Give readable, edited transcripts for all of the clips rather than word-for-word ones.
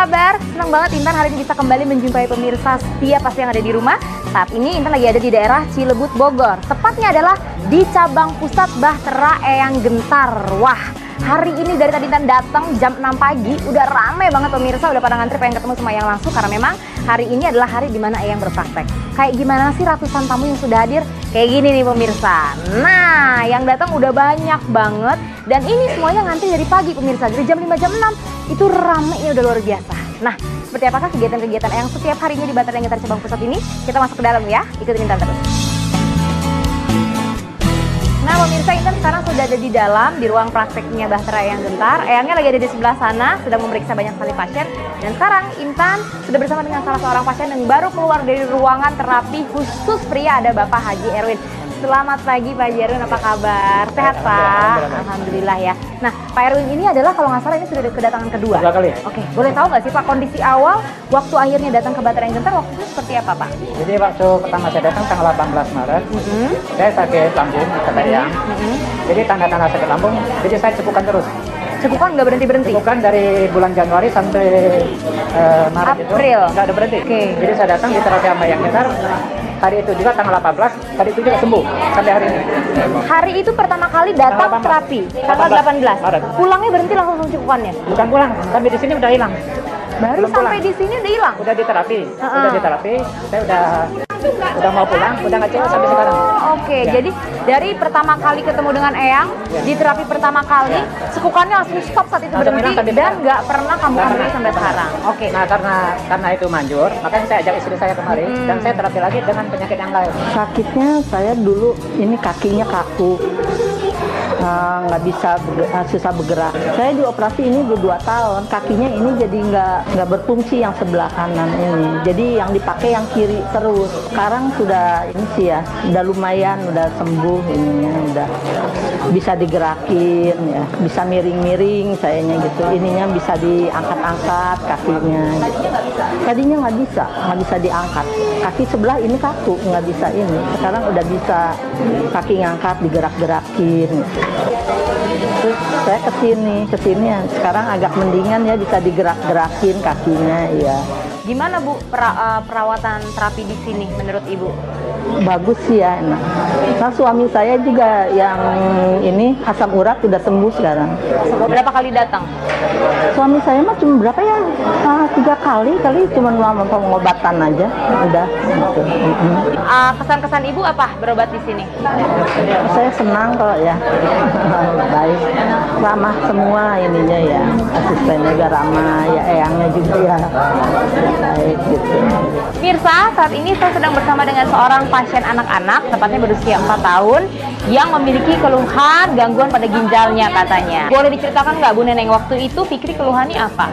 kabar? Senang banget Intan hari ini bisa kembali menjumpai pemirsa setia pasti yang ada di rumah. Saat ini Intan lagi ada di daerah Cilebut, Bogor. Tepatnya adalah di cabang pusat Bahtera Eyang Gentar. Wah, hari ini dari tadi Intan datang jam 6 pagi, udah rame banget pemirsa, udah pada ngantri pengen ketemu sama Eyang langsung. Karena memang hari ini adalah hari dimana Eyang berpraktek. Kayak gimana sih ratusan tamu yang sudah hadir? Kayak gini nih pemirsa. Nah, yang datang udah banyak banget. Dan ini semuanya ngantri dari pagi pemirsa, dari jam 5, jam 6. Itu ramenya udah luar biasa. Nah, seperti apakah kegiatan-kegiatan Eyang setiap harinya di Bahtera Eyang Gentar cabang pusat ini? Kita masuk ke dalam ya, ikutin Intan terus. Nah pemirsa, Intan sekarang sudah ada di dalam, di ruang prakteknya Bahtera Eyang Gentar. Eyangnya lagi ada di sebelah sana, sedang memeriksa banyak sekali pasien. Dan sekarang Intan sudah bersama dengan salah seorang pasien yang baru keluar dari ruangan terapi khusus pria, ada Bapak Haji Erwin. Selamat pagi Pak Haji Erwin, apa kabar? Sehat Pak? Alhamdulillah ya. Nah Pak Erwin ini adalah kalau nggak salah ini sudah kedatangan kedua. Kedua kali. Oke, boleh tahu nggak sih Pak kondisi awal waktu akhirnya datang ke Bahtera Eyang Gentar waktu itu seperti apa Pak? Jadi waktu pertama saya datang tanggal 18 Maret, saya sakit lambung, kata Eyang. Jadi tanda-tanda sakit lambung, jadi saya cekukan terus. Cekukan nggak berhenti-berhenti? Cekukan dari bulan Januari sampai Maret April. itu nggak ada berhenti. Okay. Jadi saya datang di terapi sama Eyang Gentar. Hari itu juga tanggal 18, hari itu juga sembuh sampai hari ini. Hari itu pertama kali datang terapi, tanggal 18. Maret. Pulangnya berhenti langsung cekukannya? Bukan pulang, sampai di sini udah hilang. Baru Belum sampai pulang. di sini udah hilang? Udah di terapi, udah di terapi. Saya udah mau pulang, udah nggak cekuk sampai sekarang. Oke, Ya. jadi dari pertama kali ketemu dengan Eyang, di terapi pertama kali, cekukannya langsung stop saat itu Langsung berhenti hilang sampai dan sekarang. nggak pernah kamu Nggak ambil pernah. sampai sekarang. Oke. Nah karena itu manjur, makanya saya ajak istri saya kemari dan saya terapi lagi dengan penyakit yang lain. Sakitnya saya dulu ini kakinya kaku, nggak bisa susah bergerak. Saya dioperasi ini udah 2 tahun, kakinya ini jadi nggak berfungsi yang sebelah kanan ini. Jadi yang dipakai yang kiri terus. Sekarang sudah ini sih ya, udah lumayan, udah sembuh ininya, udah bisa digerakin ya, bisa miring-miring sayanya gitu. Ininya bisa diangkat-angkat kakinya. Gitu. Tadinya nggak bisa diangkat. Kaki sebelah ini kaku, nggak bisa ini. Sekarang udah bisa kaki ngangkat, digerak-gerakin. Gitu. Terus saya kesini ya. Sekarang agak mendingan ya, bisa digerak-gerakin kakinya ya. Gimana Bu perawatan terapi di sini menurut Ibu? Bagus sih ya, enak. Nah, suami saya juga yang ini asam urat udah sembuh sekarang. Berapa kali datang? Suami saya mah cuma berapa ya? 3 kali cuma pengobatan aja udah. Gitu. Kesan-kesan Ibu apa berobat di sini? Saya senang kok ya. Baik, ramah semua ininya ya. Asistennya juga ramah, ya Eyangnya juga ya. Baik gitu. Mirsa, saat ini saya sedang bersama dengan seorang pasien anak-anak, tepatnya berusia 4 tahun, yang memiliki keluhan gangguan pada ginjalnya katanya. Boleh diceritakan nggak Bu Neneng, waktu itu Fikri keluhannya apa?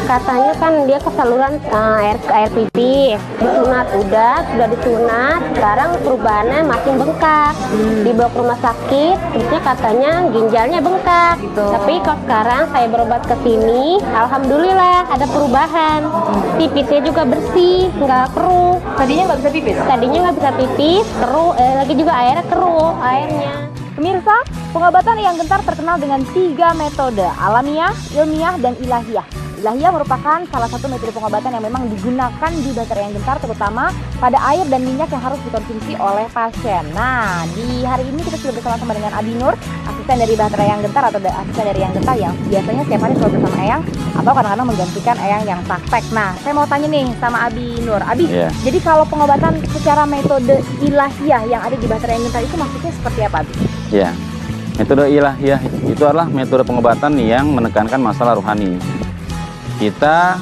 Katanya kan dia kesaluran air pipis, disunat sudah disunat, sekarang perubahannya makin bengkak. Dibawa ke rumah sakit, terusnya katanya ginjalnya bengkak. Gitu. Tapi kalau sekarang saya berobat ke sini, alhamdulillah ada perubahan. Pipisnya juga bersih, nggak keruh. Tadinya nggak bisa pipis? Tadinya nggak bisa pipis, keruh, lagi juga airnya keruh airnya. Pemirsa, pengobatan Eyang Gentar terkenal dengan 3 metode, alamiah, ilmiah, dan ilahiyah. Ilahiyah merupakan salah satu metode pengobatan yang memang digunakan di Bahtera Eyang Gentar, terutama pada air dan minyak yang harus dikonsumsi oleh pasien. Nah, di hari ini kita sudah bersama-sama dengan Abi Nur, asisten dari Bahtera Eyang Gentar atau asisten dari Eyang Gentar yang biasanya setiap hari selalu bersama Eyang atau kadang-kadang menggantikan Eyang yang praktek. Nah, saya mau tanya nih sama Abi Nur. Abi, jadi kalau pengobatan secara metode ilahiyah yang ada di Bahtera Eyang Gentar itu maksudnya seperti apa, Abi? Ya, metode ilahiyah itu adalah metode pengobatan yang menekankan masalah rohani. Kita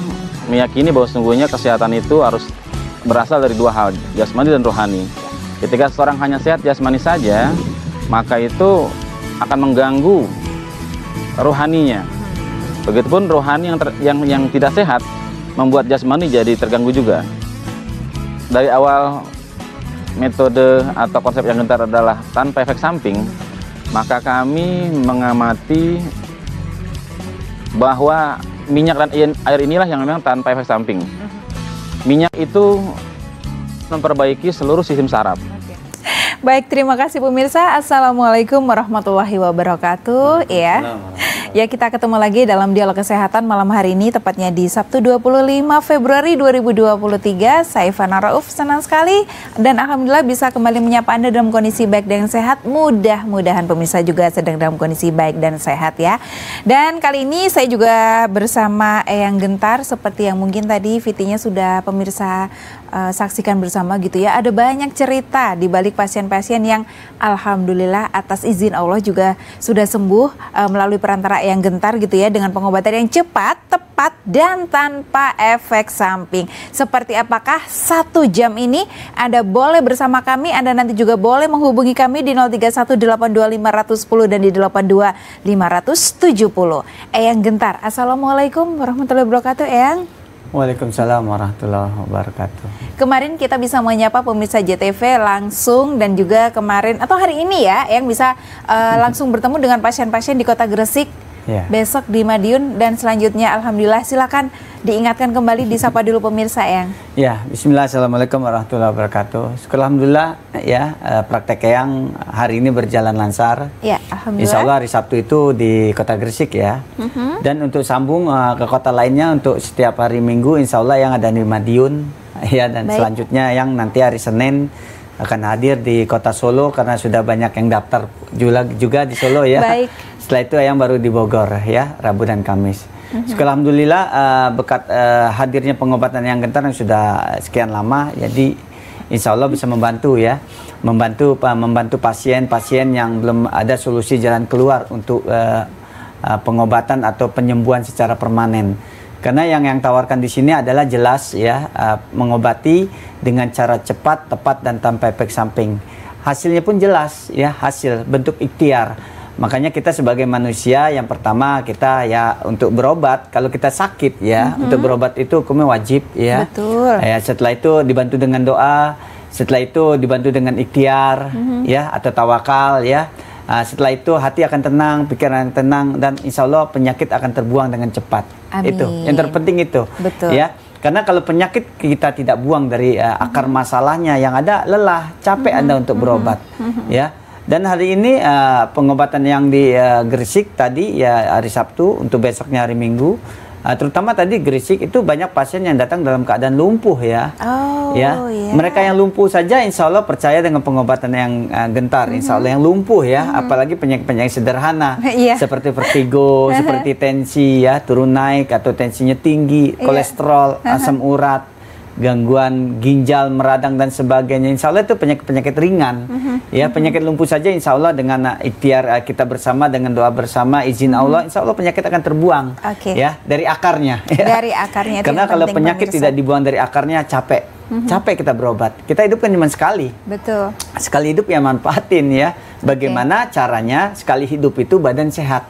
meyakini bahwa sungguhnya kesehatan itu harus berasal dari 2 hal, jasmani dan rohani. Ketika seorang hanya sehat jasmani saja, maka itu akan mengganggu rohaninya. Begitupun rohani yang tidak sehat membuat jasmani jadi terganggu juga. Dari awal metode atau konsep Eyang Gentar adalah tanpa efek samping, maka kami mengamati bahwa minyak dan air inilah yang memang tanpa efek samping. Minyak itu memperbaiki seluruh sistem saraf. Baik, terima kasih pemirsa. Assalamualaikum warahmatullahi wabarakatuh. Ya, Ya, kita ketemu lagi dalam Dialog Kesehatan malam hari ini, tepatnya di Sabtu 25 Februari 2023. Saya Ivana Rauf, senang sekali dan alhamdulillah bisa kembali menyapa Anda dalam kondisi baik dan sehat. Mudah-mudahan pemirsa juga sedang dalam kondisi baik dan sehat ya. Dan kali ini saya juga bersama Eyang Gentar, seperti yang mungkin tadi VT-nya sudah pemirsa saksikan bersama gitu ya. Ada banyak cerita di balik pasien-pasien yang alhamdulillah atas izin Allah juga sudah sembuh melalui perantara Eyang Gentar gitu ya, dengan pengobatan yang cepat, tepat, dan tanpa efek samping. Seperti apakah 1 jam ini? Anda boleh bersama kami, Anda nanti juga boleh menghubungi kami di 03182510 dan di 82570. Eyang Gentar, Assalamualaikum warahmatullahi wabarakatuh, Eyang. Waalaikumsalam warahmatullahi wabarakatuh. Kemarin kita bisa menyapa pemirsa JTV langsung, dan juga kemarin atau hari ini ya, yang bisa langsung bertemu dengan pasien-pasien di Kota Gresik. Ya. Besok di Madiun dan selanjutnya alhamdulillah. Silakan diingatkan kembali, disapa dulu pemirsa Eyang. Ya, bismillah, assalamualaikum warahmatullahi wabarakatuh. Alhamdulillah ya, praktek Eyang hari ini berjalan lancar. Ya, alhamdulillah. Insya Allah hari Sabtu itu di Kota Gresik ya. Dan untuk sambung ke kota lainnya untuk setiap hari Minggu, Insya Allah yang ada di Madiun ya, dan selanjutnya yang nanti hari Senin akan hadir di Kota Solo karena sudah banyak yang daftar juga di Solo ya. Baik. Setelah itu yang baru di Bogor ya, Rabu dan Kamis. Alhamdulillah berkat hadirnya pengobatan Eyang Gentar yang sudah sekian lama, jadi insya Allah bisa membantu ya, membantu pasien-pasien yang belum ada solusi jalan keluar untuk pengobatan atau penyembuhan secara permanen. Karena yang tawarkan di sini adalah jelas ya, mengobati dengan cara cepat, tepat, dan tanpa efek samping. Hasilnya pun jelas ya, hasil bentuk ikhtiar. Makanya kita sebagai manusia, yang pertama kita ya untuk berobat, kalau kita sakit ya, untuk berobat itu hukumnya wajib ya. Betul. Ya, setelah itu dibantu dengan doa, setelah itu dibantu dengan ikhtiar ya, atau tawakal ya. Setelah itu hati akan tenang, pikiran akan tenang, dan insya Allah penyakit akan terbuang dengan cepat. Amin. Itu yang terpenting itu. Betul. Ya. Karena kalau penyakit kita tidak buang dari akar masalahnya, yang ada lelah, capek Anda untuk berobat ya. Dan hari ini pengobatan yang di Gresik tadi ya, hari Sabtu, untuk besoknya hari Minggu, terutama tadi Gresik itu banyak pasien yang datang dalam keadaan lumpuh ya. Oh, ya. Yeah. Mereka yang lumpuh saja insya Allah percaya dengan pengobatan yang Gentar, insya Allah yang lumpuh ya, apalagi penyakit-penyakit sederhana seperti vertigo, seperti tensi ya, turun naik atau tensinya tinggi, kolesterol, asam urat, gangguan ginjal, meradang, dan sebagainya. Insya Allah itu penyakit-penyakit ringan. Ya, penyakit lumpuh saja insya Allah dengan ikhtiar kita bersama, dengan doa bersama, izin Allah, insya Allah penyakit akan terbuang. Ya, dari akarnya. Dari akarnya. Karena kalau penyakit tidak dibuang dari akarnya, capek. Capek kita berobat. Kita hidup kan cuma sekali. Betul. Sekali hidup ya manfaatin ya. Bagaimana caranya sekali hidup itu badan sehat,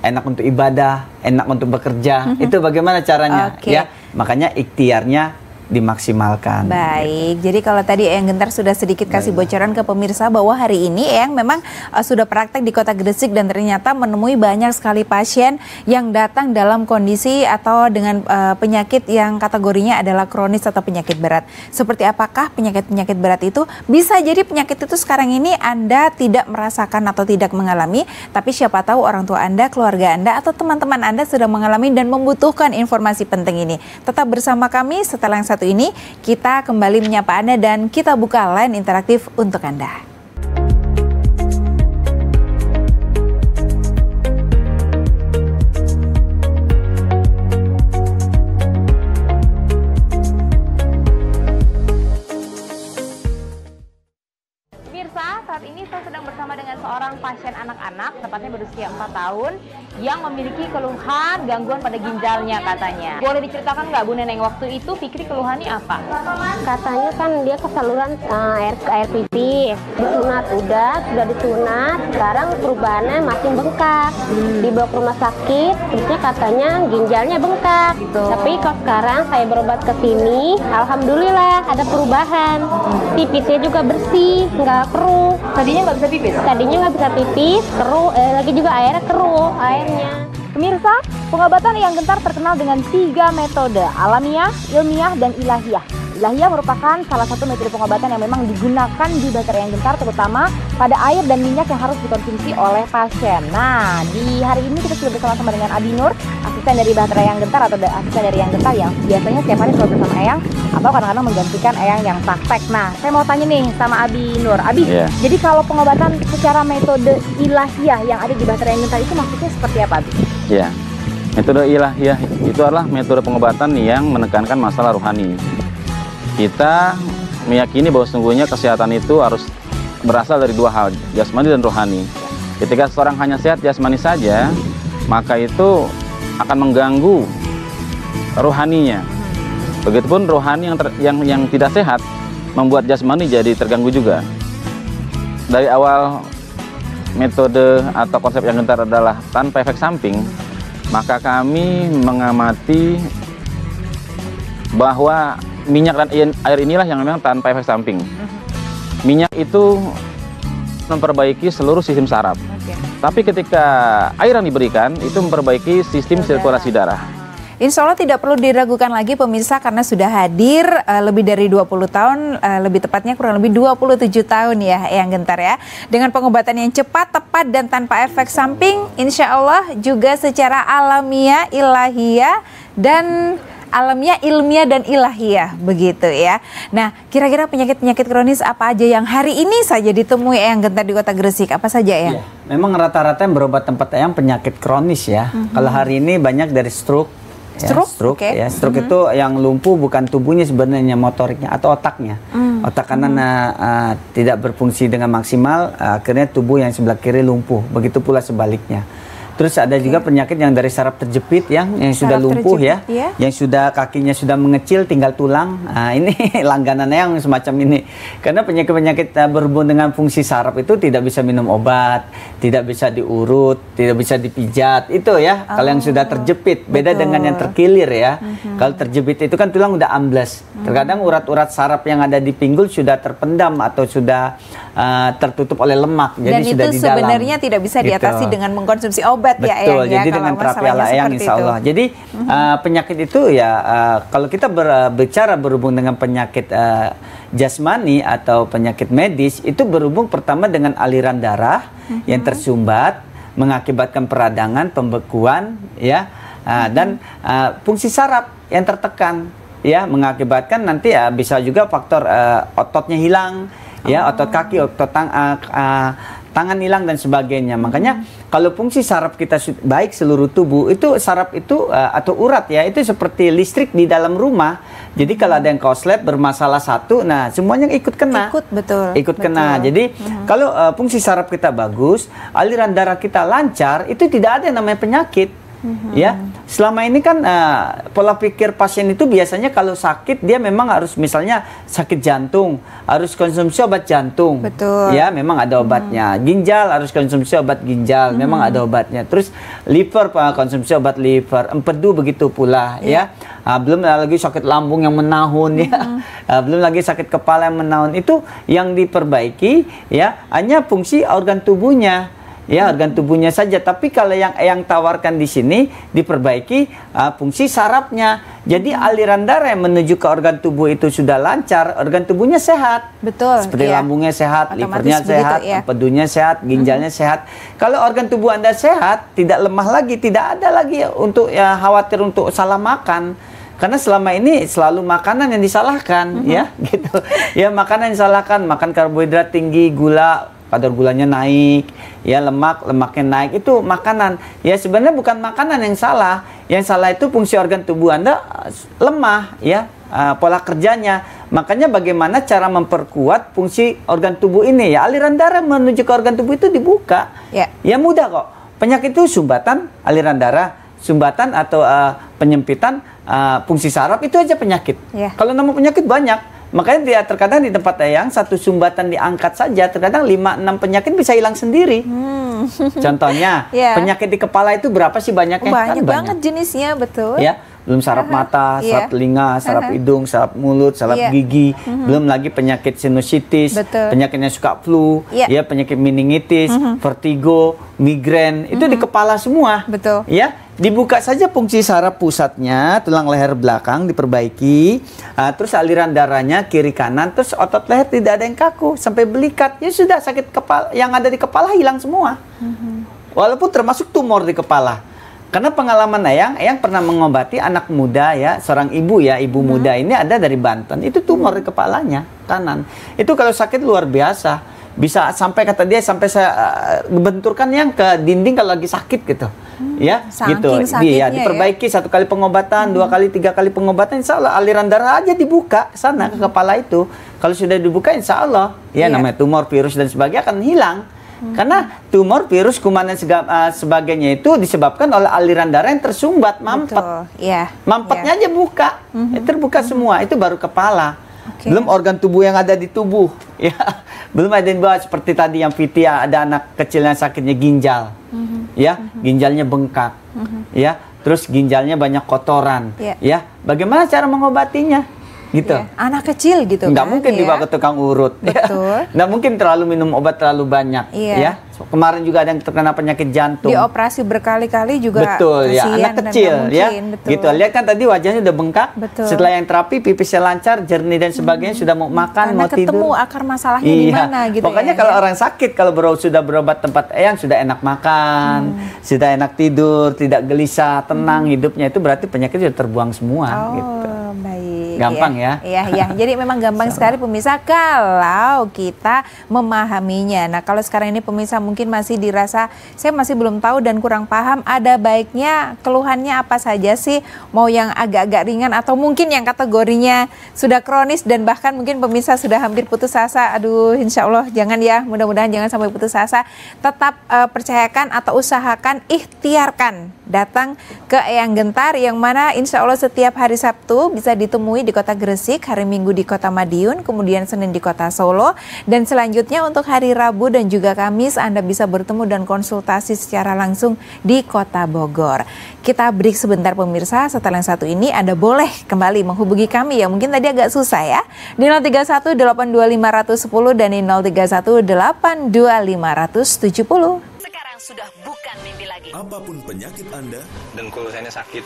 enak untuk ibadah, enak untuk bekerja. Itu bagaimana caranya ya. Makanya ikhtiarnya dimaksimalkan. Baik, jadi kalau tadi Eyang Gentar sudah sedikit kasih bocoran ke pemirsa bahwa hari ini Eyang memang sudah praktek di Kota Gresik dan ternyata menemui banyak sekali pasien yang datang dalam kondisi atau dengan penyakit yang kategorinya adalah kronis atau penyakit berat. Seperti apakah penyakit-penyakit berat itu? Bisa jadi penyakit itu sekarang ini Anda tidak merasakan atau tidak mengalami, tapi siapa tahu orang tua Anda, keluarga Anda, atau teman-teman Anda sudah mengalami dan membutuhkan informasi penting ini. Tetap bersama kami, setelah yang satu ini kita kembali menyapa Anda dan kita buka line interaktif untuk Anda. Saat ini saya sedang bersama dengan seorang pasien anak-anak, tepatnya berusia 4 tahun, yang memiliki keluhan gangguan pada ginjalnya katanya. Boleh diceritakan nggak Bu Neneng, waktu itu Fikri keluhannya apa? Katanya kan dia kesaluran air pipis, disunat sudah disunat, sekarang perubahannya makin bengkak. Dibawa ke rumah sakit, terusnya katanya ginjalnya bengkak. Tapi kalau sekarang saya berobat ke sini, alhamdulillah ada perubahan. Pipisnya juga bersih, nggak keruh. Tadinya nggak bisa pipis? Tadinya nggak bisa pipis, keruh, lagi juga airnya keruh, airnya. Pemirsa, pengobatan Eyang Gentar terkenal dengan 3 metode, alamiah, ilmiah, dan ilahiyah. Ilahiyah merupakan salah satu metode pengobatan yang memang digunakan di bahtera yang gentar, terutama pada air dan minyak yang harus dikonsumsi oleh pasien. Nah, di hari ini kita sudah bersama-sama dengan Abi Nur, asisten dari bahtera yang gentar atau asisten dari yang gentar yang biasanya setiap hari selalu bersama Eyang atau kadang-kadang menggantikan Eyang yang praktek. Nah, saya mau tanya nih sama Abi Nur. Abi, jadi kalau pengobatan secara metode ilahiyah yang ada di bahtera yang gentar itu maksudnya seperti apa, Abi? Ya, metode ilahiyah itu adalah metode pengobatan yang menekankan masalah rohani. Kita meyakini bahwa sesungguhnya kesehatan itu harus berasal dari dua hal, jasmani dan rohani. Ketika seorang hanya sehat jasmani saja, maka itu akan mengganggu rohaninya. Begitupun rohani yang tidak sehat membuat jasmani jadi terganggu juga. Dari awal metode atau konsep yang gentar adalah tanpa efek samping, maka kami mengamati bahwa minyak dan air inilah yang memang tanpa efek samping. Minyak itu memperbaiki seluruh sistem saraf. Tapi ketika air yang diberikan itu memperbaiki sistem sirkulasi darah. Insya Allah tidak perlu diragukan lagi pemirsa karena sudah hadir lebih dari 20 tahun, lebih tepatnya kurang lebih 27 tahun ya Eyang Gentar ya. Dengan pengobatan yang cepat, tepat dan tanpa efek samping, insya Allah juga secara alamiah, ilahiyah dan alamiah, ilmiah dan ilahiyah begitu ya. Nah, kira-kira penyakit-penyakit kronis apa aja yang hari ini saja ditemui Eyang Gentar di Kota Gresik? Apa saja ya? Memang rata-rata yang berobat tempat Eyang penyakit kronis ya. Kalau hari ini banyak dari stroke. Stroke itu yang lumpuh bukan tubuhnya sebenarnya, motoriknya atau otaknya. Otak kanan tidak berfungsi dengan maksimal, akhirnya tubuh yang sebelah kiri lumpuh. Begitu pula sebaliknya. Terus ada juga penyakit yang dari saraf terjepit yang sudah lumpuh ya, yang sudah kakinya sudah mengecil tinggal tulang. Ini langganannya yang semacam ini. Karena penyakit-penyakit berhubungan dengan fungsi saraf itu tidak bisa minum obat, tidak bisa diurut, tidak bisa dipijat. Itu ya, kalau yang sudah terjepit. Beda dengan yang terkilir ya. Kalau terjepit itu kan tulang udah ambles. Terkadang urat-urat saraf yang ada di pinggul sudah terpendam atau sudah tertutup oleh lemak. Jadi dan sudah itu di dalam. Sebenarnya tidak bisa diatasi dengan mengkonsumsi obat. Betul, ya, Eyang, jadi ya, dengan terapi ala Eyang insya Allah. Jadi penyakit itu ya kalau kita berbicara berhubung dengan penyakit jasmani atau penyakit medis itu berhubung pertama dengan aliran darah yang tersumbat mengakibatkan peradangan, pembekuan ya dan fungsi saraf yang tertekan ya mengakibatkan nanti ya bisa juga faktor ototnya hilang ya, otot kaki, otot tangan hilang dan sebagainya. Makanya kalau fungsi saraf kita baik seluruh tubuh, itu saraf itu atau urat ya, itu seperti listrik di dalam rumah. Jadi kalau ada yang korslet bermasalah satu, nah semuanya ikut kena. Ikut kena. Jadi kalau fungsi saraf kita bagus, aliran darah kita lancar, itu tidak ada yang namanya penyakit. Ya, selama ini kan pola pikir pasien itu biasanya kalau sakit dia memang harus misalnya sakit jantung harus konsumsi obat jantung. Ya, memang ada obatnya. Ginjal harus konsumsi obat ginjal, memang ada obatnya. Terus liver konsumsi obat liver, empedu begitu pula ya. Belum lagi sakit lambung yang menahun ya. Belum lagi sakit kepala yang menahun. Itu yang diperbaiki ya hanya fungsi organ tubuhnya. Ya, organ tubuhnya saja. Tapi kalau yang tawarkan di sini diperbaiki fungsi sarafnya. Jadi aliran darah yang menuju ke organ tubuh itu sudah lancar, organ tubuhnya sehat. Seperti lambungnya sehat, livernya sehat, empedunya sehat, ginjalnya sehat. Kalau organ tubuh Anda sehat, tidak lemah lagi, tidak ada lagi untuk khawatir untuk salah makan. Karena selama ini selalu makanan yang disalahkan ya, gitu. Ya, makanan yang disalahkan, makan karbohidrat tinggi, gula, kadar gulanya naik, ya lemaknya naik, itu makanan. Ya sebenarnya bukan makanan yang salah. Yang salah itu fungsi organ tubuh Anda lemah, ya pola kerjanya. Makanya bagaimana cara memperkuat fungsi organ tubuh ini? Ya aliran darah menuju ke organ tubuh itu dibuka. Ya mudah kok. Penyakit itu sumbatan aliran darah, sumbatan atau penyempitan fungsi saraf itu aja penyakit. Kalau nama penyakit banyak. Makanya dia terkadang di tempat Eyang satu sumbatan diangkat saja, terkadang 5-6 penyakit bisa hilang sendiri. Contohnya, penyakit di kepala itu berapa sih banyaknya? Banyak banget jenisnya, betul. Ya, belum saraf mata, saraf telinga, saraf hidung, saraf mulut, saraf gigi, belum lagi penyakit sinusitis, penyakitnya suka flu, ya penyakit meningitis, vertigo, migrain, itu di kepala semua. Ya, dibuka saja fungsi saraf pusatnya, tulang leher belakang diperbaiki, terus aliran darahnya kiri kanan, terus otot leher tidak ada yang kaku sampai belikat, ya sudah sakit kepala yang ada di kepala hilang semua. Walaupun termasuk tumor di kepala. Karena pengalaman Eyang pernah mengobati anak muda ya, seorang ibu ya, ibu muda ini ada dari Banten, itu tumor di kepalanya kanan. Itu kalau sakit luar biasa. Bisa sampai kata dia sampai saya benturkan yang ke dinding kalau lagi sakit gitu. Ya, gitu. Dia diperbaiki ya? 1 kali pengobatan, 2 kali, 3 kali pengobatan, insya Allah aliran darah aja dibuka sana ke kepala itu. Kalau sudah dibuka insya Allah ya namanya tumor, virus dan sebagainya akan hilang. Karena tumor, virus, kuman dan sebagainya itu disebabkan oleh aliran darah yang tersumbat, mampet. Mampetnya aja buka, terbuka semua, itu baru kepala. Belum organ tubuh yang ada di tubuh, ya. Belum ada yang bawa seperti tadi yang Vidya, ada anak kecil yang sakitnya ginjal, ya, ginjalnya bengkak, ya, terus ginjalnya banyak kotoran, ya. Bagaimana cara mengobatinya? Gitu. Anak kecil gitu nggak mungkin dibawa ke tukang urut. Betul. Nggak mungkin terlalu minum obat terlalu banyak. Ya. Kemarin juga ada yang terkena penyakit jantung. Dioperasi berkali-kali juga. Betul ya, anak kecil ya. Gitu. Lihat kan tadi wajahnya udah bengkak. Betul. Setelah yang terapi pipisnya lancar, jernih dan sebagainya, sudah mau makan, mau tidur. Ketemu akar masalahnya di mana gitu. Pokoknya kalau orang sakit kalau sudah berobat tempat Eyang sudah enak makan, sudah enak tidur, tidak gelisah, tenang hidupnya, itu berarti penyakit sudah terbuang semua gitu. Baik. Gampang ya. Iya. Jadi memang gampang sekali pemirsa kalau kita memahaminya. Nah, kalau sekarang ini pemirsa mungkin masih dirasa saya masih belum tahu dan kurang paham, ada baiknya keluhannya apa saja sih? Mau yang agak-agak ringan atau mungkin yang kategorinya sudah kronis dan bahkan mungkin pemirsa sudah hampir putus asa. Aduh, insya Allah jangan ya, mudah-mudahan jangan sampai putus asa. Tetap percayakan atau usahakan, ikhtiarkan datang ke Eyang Gentar yang mana insya Allah setiap hari Sabtu bisa ditemui di Kota Gresik, hari Minggu di Kota Madiun, kemudian Senin di Kota Solo, dan selanjutnya untuk hari Rabu dan juga Kamis Anda bisa bertemu dan konsultasi secara langsung di Kota Bogor. Kita break sebentar pemirsa, setelah yang satu ini Anda boleh kembali menghubungi kami ya, mungkin tadi agak susah ya, di 031 825 110 dan di 031 825 170. Sekarang sudah bukan mimpi lagi. Apapun penyakit Anda, dengkul saya sakit.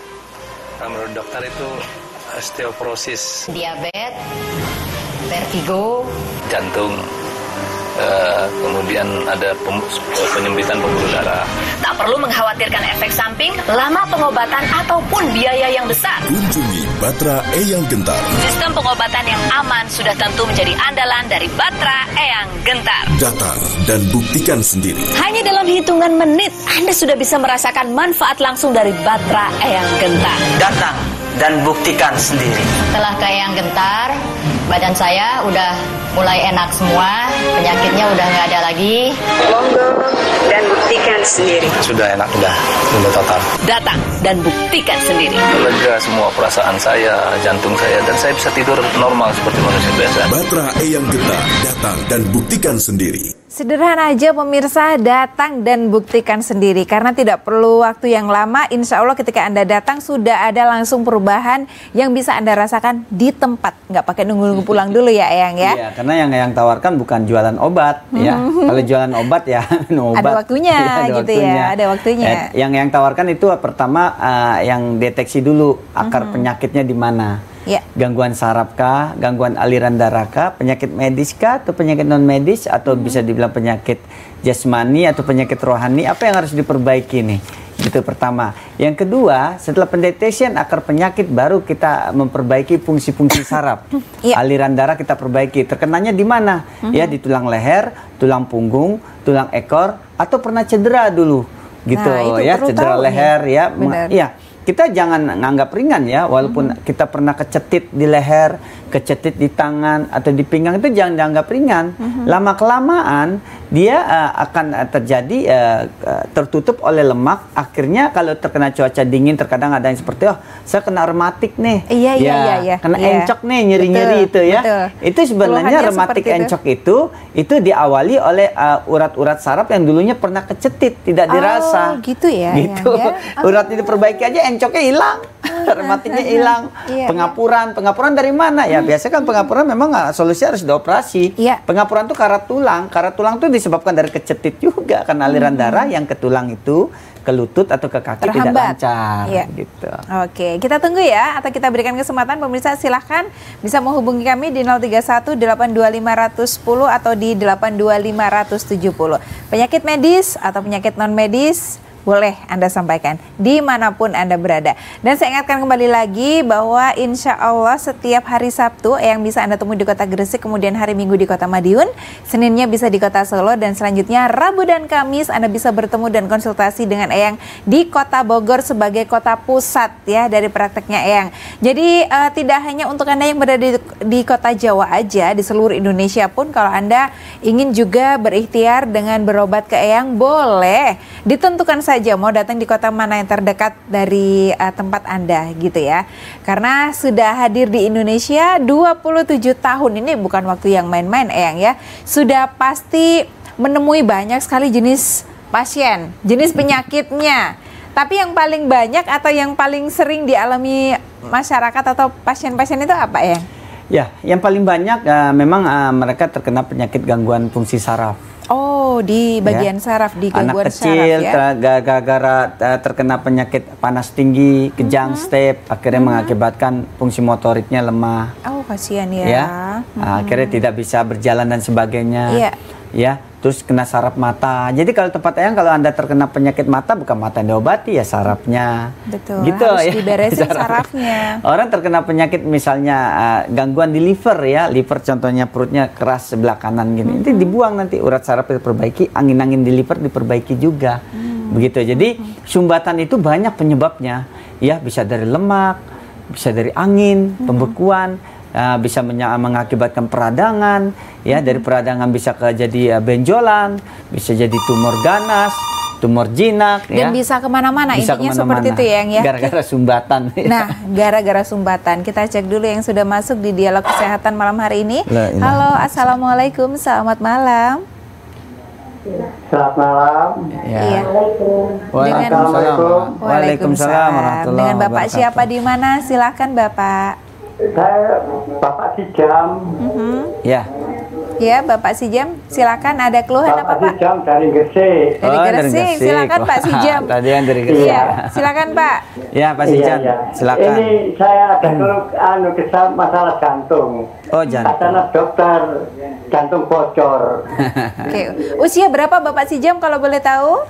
Menurut dokter itu osteoporosis, diabetes, vertigo, jantung, kemudian ada penyempitan pembuluh darah. Tak perlu mengkhawatirkan efek samping, lama pengobatan ataupun biaya yang besar. Kunjungi Batra Eyang Gentar. Sistem pengobatan yang aman sudah tentu menjadi andalan dari Batra Eyang Gentar. Datang dan buktikan sendiri. Hanya dalam hitungan menit, Anda sudah bisa merasakan manfaat langsung dari Batra Eyang Gentar. Datang dan buktikan sendiri. Setelah ke Eyang Gentar, badan saya udah mulai enak semua, penyakitnya udah nggak ada lagi. Monggo dan buktikan sendiri. Sudah enak, udah total. Datang dan buktikan sendiri. Lega semua perasaan saya, jantung saya, dan saya bisa tidur normal seperti manusia biasa. Batra Eyang Gentar, datang dan buktikan sendiri. Sederhana aja pemirsa, datang dan buktikan sendiri. Karena tidak perlu waktu yang lama, insya Allah ketika Anda datang sudah ada langsung perubahan yang bisa Anda rasakan di tempat. Nggak pakai nunggu-nunggu pulang dulu ya Eyang ya. Iya, karena yang Eyang tawarkan bukan jualan obat ya. Kalau jualan obat ya minum obat. Ada waktunya ya, ada gitu waktunya. ya, ada waktunya. Yang Eyang tawarkan itu pertama yang deteksi dulu akar penyakitnya di mana. Ya. Gangguan saraf kah, gangguan aliran darah kah, penyakit medis kah, atau penyakit non medis, atau bisa dibilang penyakit jasmani atau penyakit rohani, apa yang harus diperbaiki nih? Itu pertama. Yang kedua, setelah pendeteksian akar penyakit, baru kita memperbaiki fungsi-fungsi saraf. Aliran darah kita perbaiki. Terkenanya di mana? Ya, di tulang leher, tulang punggung, tulang ekor, atau pernah cedera dulu, gitu ya, cedera leher ya. Iya. Kita jangan nganggap ringan ya, walaupun kita pernah kecetit di leher, kecetit di tangan atau di pinggang, itu jangan dianggap ringan. Lama-kelamaan dia akan terjadi tertutup oleh lemak. Akhirnya kalau terkena cuaca dingin, terkadang ada yang seperti saya kena rematik nih, kena encok nih, nyeri-nyeri itu ya. Itu sebenarnya rematik encok itu diawali oleh urat-urat saraf yang dulunya pernah kecetit, tidak dirasa. Gitu ya. Gitu. Urat ini diperbaiki aja, encoknya hilang. rematiknya hilang. Pengapuran dari mana? Ya biasanya kan pengapuran memang solusi harus dioperasi. Pengapuran itu karat tulang tuh disebabkan dari kecetit juga karena aliran darah yang ke tulang itu, ke lutut atau ke kaki tidak lancar gitu. Oke, kita tunggu ya, atau kita berikan kesempatan pemirsa, silahkan bisa menghubungi kami di 031 82510 atau di 82570. Penyakit medis atau penyakit non medis boleh Anda sampaikan dimanapun Anda berada. Dan saya ingatkan kembali lagi bahwa insya Allah setiap hari Sabtu yang bisa Anda temui di kota Gresik, kemudian hari Minggu di kota Madiun, Seninnya bisa di kota Solo, dan selanjutnya Rabu dan Kamis Anda bisa bertemu dan konsultasi dengan Eyang di kota Bogor sebagai kota pusat ya dari prakteknya Eyang. Jadi tidak hanya untuk Anda yang berada di kota Jawa aja, di seluruh Indonesia pun kalau Anda ingin juga berikhtiar dengan berobat ke Eyang, boleh. Ditentukan saja mau datang di kota mana yang terdekat dari tempat Anda gitu ya. Karena sudah hadir di Indonesia 27 tahun, ini bukan waktu yang main-main Eyang ya. Sudah pasti menemui banyak sekali jenis pasien, jenis penyakitnya. Tapi yang paling banyak atau yang paling sering dialami masyarakat atau pasien-pasien itu apa Eyang? Ya, yang paling banyak memang mereka terkena penyakit gangguan fungsi saraf. Oh, di bagian saraf, di gangguan saraf ya. Anak kecil gara-gara terkena penyakit panas tinggi, kejang, step, akhirnya mengakibatkan fungsi motoriknya lemah. Oh, kasihan ya. Akhirnya tidak bisa berjalan dan sebagainya. Ya, terus kena saraf mata. Jadi kalau tempat Eyang, kalau Anda terkena penyakit mata, bukan mata yang diobati ya, sarafnya. Betul, gitu, harus ya. diberesin sarafnya. Orang terkena penyakit misalnya gangguan di liver ya, liver contohnya perutnya keras sebelah kanan gini, itu dibuang nanti, urat saraf diperbaiki, angin-angin di liver diperbaiki juga. Begitu. Jadi sumbatan itu banyak penyebabnya. Ya, bisa dari lemak, bisa dari angin, pembekuan, bisa mengakibatkan peradangan, ya dari peradangan bisa jadi benjolan, bisa jadi tumor ganas, tumor jinak, dan bisa kemana-mana, intinya seperti itu ya, gara-gara sumbatan. Nah, gara-gara sumbatan. Kita cek dulu yang sudah masuk di dialog kesehatan malam hari ini. Halo, assalamualaikum, selamat malam. Selamat malam. Iya. Waalaikumsalam. Dengan Bapak siapa di mana? Silahkan Bapak. Saya Bapak Sijam. Ya. Ya, Bapak Sijam, silakan, ada keluhan apa Pak? Sijam dari Gresik. Dari Gresik, silakan Pak Sijam. Tadi yang dari Gresik. Iya, silakan Pak. Ya, Pak Sijam, silakan. Ini saya ada kesal masalah jantung. Oh, jantung. Kata dokter jantung bocor. Oke, usia berapa Bapak Sijam kalau boleh tahu?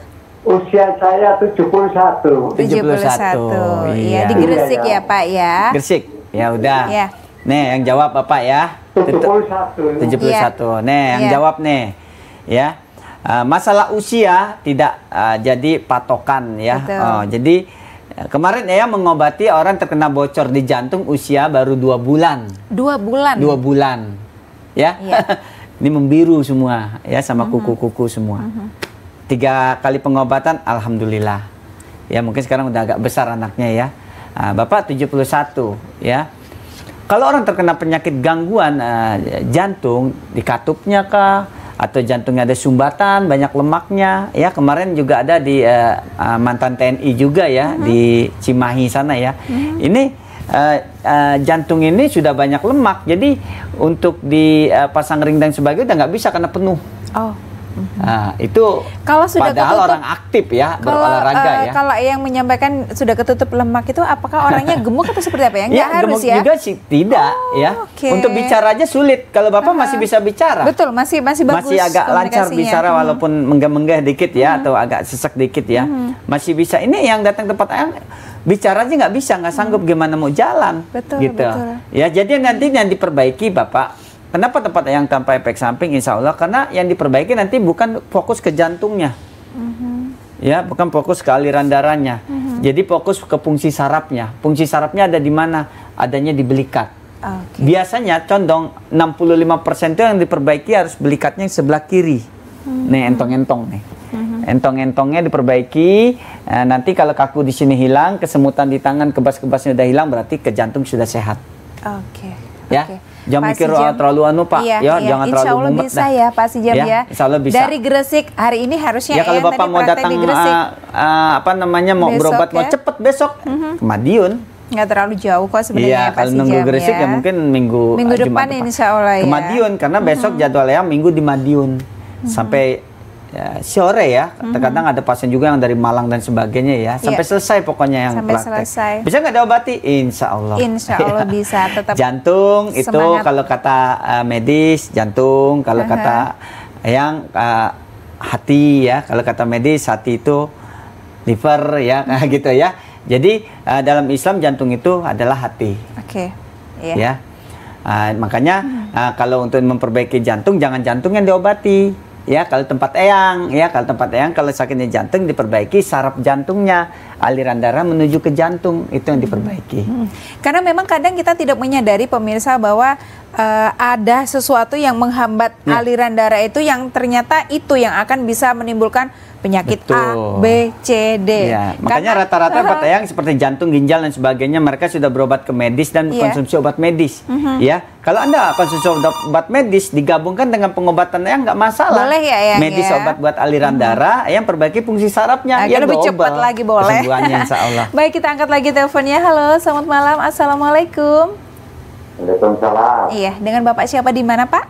Usia saya 71. 71. Iya, di Gresik ya Pak ya. Gresik. Ya udah. Ya. Nih yang jawab Bapak ya. 71. 71. Nih yang jawab nih. Ya. Masalah usia tidak jadi patokan ya. Jadi kemarin ya mengobati orang terkena bocor di jantung usia baru 2 bulan. 2 bulan. 2 bulan. Ya. Ini membiru semua ya sama kuku-kuku semua. 3 kali pengobatan alhamdulillah. Ya mungkin sekarang udah agak besar anaknya ya. Bapak 71 ya. Kalau orang terkena penyakit gangguan jantung di katupnya kah, atau jantungnya ada sumbatan, banyak lemaknya ya, kemarin juga ada di mantan TNI juga ya, di Cimahi sana ya. Ini jantung ini sudah banyak lemak, jadi untuk dipasang ring dan sebagainya udah nggak bisa karena penuh. Nah, itu kalau sudah padahal ketutup, orang aktif ya, berolahraga ya. Kalau yang menyampaikan sudah ketutup lemak itu, apakah orangnya gemuk atau seperti apa ya? Nggak harus gemuk ya? juga sih, tidak ya. Untuk bicara aja sulit. Kalau Bapak masih bisa bicara. Betul, masih bagus. Masih agak lancar bicara walaupun menggah-menggah dikit ya, atau agak sesek dikit ya. Masih bisa. Ini yang datang tempat Eyang bicara aja nggak bisa, nggak sanggup, gimana mau jalan. Betul, gitu. betul. Ya, jadi nanti yang diperbaiki Bapak. Kenapa tempat Eyang tanpa efek samping? Insya Allah karena yang diperbaiki nanti bukan fokus ke jantungnya, ya, bukan fokus ke aliran darahnya. Jadi fokus ke fungsi sarafnya. Fungsi sarafnya ada di mana? Adanya di belikat. Biasanya condong 65% itu yang diperbaiki harus belikatnya yang sebelah kiri. Nih entong-entong nih. Entong-entongnya diperbaiki. Nanti kalau kaku di sini hilang, kesemutan di tangan, kebas-kebasnya udah hilang, berarti ke jantung sudah sehat. Ya. Jangan mikir terlalu Pak, jangan terlalu mumet bisa ya Pak Sijam ya. Insya Allah bisa. Dari Gresik hari ini harusnya ya, kalau Bapak mau datang mau berobat, mau cepet besok ke Madiun, Nggak terlalu jauh kok sebenarnya. Iya, kalau nunggu Gresik ya mungkin minggu depan insya Allah ke Madiun, karena besok jadwalnya Minggu di Madiun sampai ya, sore ya. Terkadang ada pasien juga yang dari Malang dan sebagainya ya. Sampai selesai pokoknya yang sampai praktek. Selesai. Bisa nggak diobati? Insya Allah. Insya Allah bisa. Tetap jantung itu semangat. kalau kata medis jantung, kalau kata yang hati ya, kalau kata medis hati itu liver ya, gitu ya. Jadi dalam Islam jantung itu adalah hati. Oke. Iya. Ya. Makanya kalau untuk memperbaiki jantung, jangan jantung yang diobati. Ya, kalau tempat eyang, kalau sakitnya jantung diperbaiki saraf jantungnya, aliran darah menuju ke jantung itu yang diperbaiki. Karena memang kadang kita tidak menyadari pemirsa bahwa ada sesuatu yang menghambat aliran darah itu yang ternyata itu yang akan bisa menimbulkan penyakit A, B, C, D. Ya, makanya rata-rata obat eyang seperti jantung, ginjal dan sebagainya mereka sudah berobat ke medis dan konsumsi obat medis. Ya, kalau Anda konsumsi obat medis digabungkan dengan pengobatan eyang nggak masalah. Boleh ya, eyang, medis ya? obat buat aliran darah, eyang perbaiki fungsi sarafnya. Ya lebih cepat lagi boleh. Insya Allah. Baik, kita angkat lagi teleponnya. Halo, selamat malam. Assalamualaikum. Waalaikumsalam. Iya, dengan Bapak siapa di mana, Pak?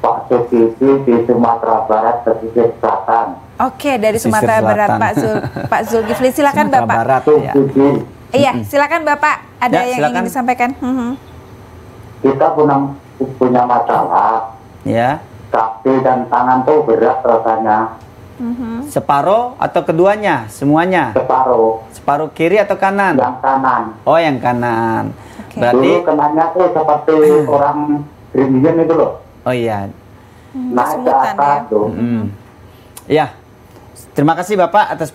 Pak Zulkifli di Sumatera Barat, pesisir selatan. Oke, dari Sumatera Barat, Pak Zulkifli. Silakan Bapak. Barat, ya. Iya, silakan Bapak. Ada yang ingin disampaikan? Kita punya masalah. Ya. Kaki dan tangan tuh berat rasanya. Separuh atau keduanya? Semuanya? Separuh. Separuh kiri atau kanan? Yang kanan. Oh, yang kanan. Berarti dulu kenanya tuh seperti orang Green itu loh. Oh iya. Naik ke atas tuh. Ya. Terima kasih Bapak atas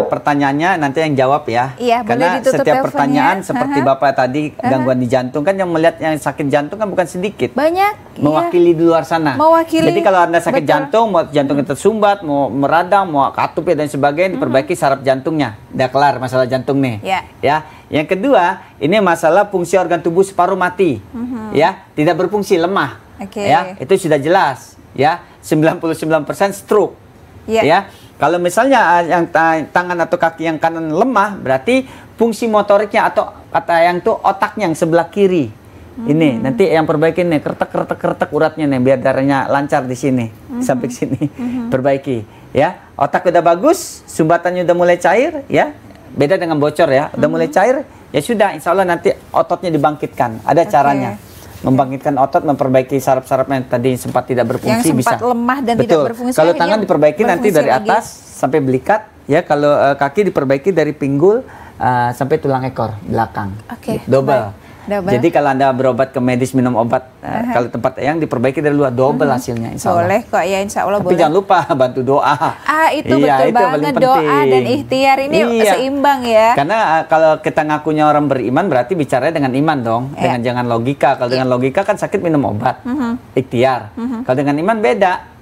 pertanyaannya, nanti yang jawab ya. Iya, karena setiap pertanyaan seperti Bapak tadi gangguan di jantung kan yang melihat yang sakit jantung kan bukan sedikit. Banyak. Mewakili di luar sana. Jadi kalau Anda sakit jantung, mau jantungnya tersumbat, mau meradang, mau katup dan sebagainya, diperbaiki saraf jantungnya. Udah kelar masalah jantung nih. Ya. Yang kedua, ini masalah fungsi organ tubuh separuh mati. Ya, tidak berfungsi, lemah. Ya, itu sudah jelas. Ya, 99% stroke. Ya. Kalau misalnya yang tangan atau kaki yang kanan lemah, berarti fungsi motoriknya atau kata yang itu otaknya yang sebelah kiri. Ini nanti yang perbaikin nih, kertek uratnya nih biar darahnya lancar di sini sampai ke sini. Perbaiki ya. Otak udah bagus, sumbatannya udah mulai cair ya. Beda dengan bocor ya. Udah mulai cair, ya sudah insya Allah nanti ototnya dibangkitkan. Ada caranya. Membangkitkan otot, memperbaiki saraf-saraf yang tadi sempat tidak berfungsi, yang sempat bisa lemah dan tidak berfungsi. Kalau tangan diperbaiki nanti dari atas sampai belikat, ya. Kalau kaki diperbaiki dari pinggul sampai tulang ekor belakang. Double. Jadi kalau Anda berobat ke medis, minum obat, kalau tempat yang diperbaiki dari luar, double hasilnya insya Allah. Boleh kok ya, insya Allah. Tapi boleh. jangan lupa bantu doa. Itu betul banget, doa dan ikhtiar ini seimbang ya. Karena kalau kita ngakunya orang beriman, berarti bicaranya dengan iman dong, dengan jangan logika. Kalau dengan logika kan sakit minum obat, ikhtiar. Kalau dengan iman beda.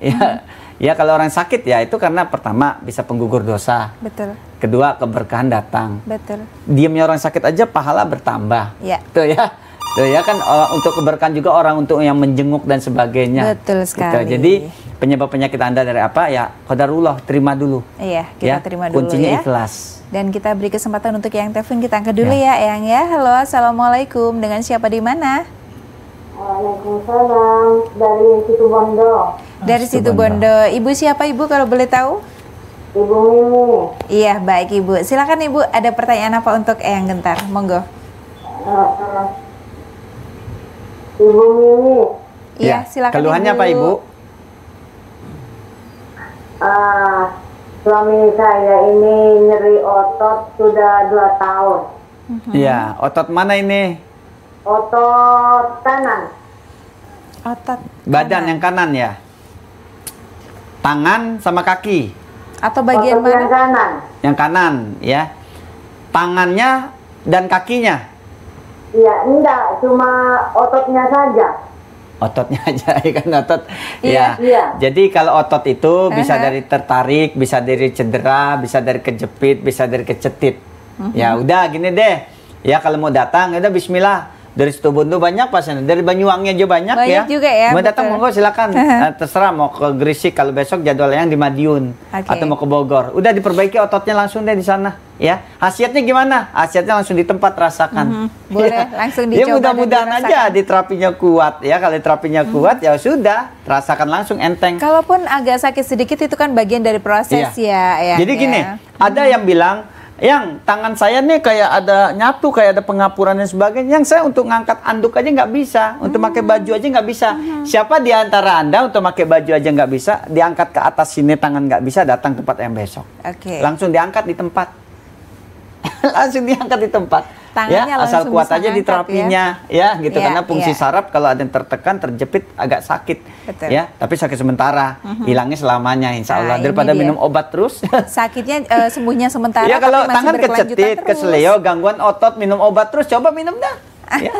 Ya kalau orang sakit ya itu karena pertama bisa penggugur dosa. Betul. Kedua keberkahan datang. Betul. Diamnya orang sakit aja pahala bertambah. Tuh ya kan untuk keberkahan juga orang untuk yang menjenguk dan sebagainya. Betul sekali. Gitu. Jadi penyebab penyakit Anda dari apa ya? Qadarullah, terima dulu. Iya, kita terima dulu. Kuncinya ya. ikhlas. Dan kita beri kesempatan untuk yang telepon, kita angkat dulu ya Eyang ya. Halo, assalamualaikum. Dengan siapa di mana? Waalaikumsalam, dari Situbondo. Dari Situbondo. Ibu siapa Ibu kalau boleh tahu? Ibu Mimi. Iya, baik Ibu. Silakan Ibu, ada pertanyaan apa untuk Eyang Gentar? Monggo. Ibu Mimi. Iya, silakan. Keluhannya apa Ibu? Suami saya ini nyeri otot sudah 2 tahun. Iya, otot mana ini? Otot kanan. Otot badan yang kanan ya? Tangan sama kaki? Atau bagian otot mana? Yang kanan. Yang kanan ya. Tangannya dan kakinya? Iya, enggak, cuma ototnya saja. Ototnya aja kan otot. Iya, iya. Jadi kalau otot itu bisa dari tertarik, bisa dari cedera, bisa dari kejepit, bisa dari kecetit. Ya udah gini deh. Ya kalau mau datang udah bismillah. Dari Situbondo banyak pasien, dari Banyuwangi aja banyak ya. Banyak juga ya, Mau datang betul. monggo silakan. Terserah mau ke Gresik, kalau besok jadwalnya yang di Madiun atau mau ke Bogor. Udah diperbaiki ototnya langsung deh di sana ya. Khasiatnya gimana? Khasiatnya langsung di tempat rasakan. Boleh langsung dicoba. Ya mudah-mudahan dan aja dirasakan. di terapinya kuat ya. Kalau terapinya kuat ya sudah, rasakan langsung enteng. Kalaupun agak sakit sedikit itu kan bagian dari proses ya. Jadi gini, ada yang bilang, yang tangan saya nih kayak ada nyatu, kayak ada pengapuran dan sebagainya. Yang saya untuk ngangkat anduk aja nggak bisa, untuk pakai baju aja nggak bisa. Siapa di antara Anda untuk pakai baju aja nggak bisa, diangkat ke atas sini tangan nggak bisa, datang tempat yang besok. Langsung diangkat di tempat. Langsung diangkat di tempat. Tangannya ya, asal langsung kuat bisa aja di ngangkat terapinya ya, gitu. Iya, Karena fungsi iya. saraf kalau ada yang tertekan, terjepit agak sakit. Betul. Ya, tapi sakit sementara, hilangnya selamanya insya Allah. Nah, Daripada ini dia. minum obat terus. Sakitnya sembuhnya sementara. Ya kalau tapi masih tangan berkelanjutan kecetit, terus. keseleo, gangguan otot, minum obat terus, coba minum dah. Ya.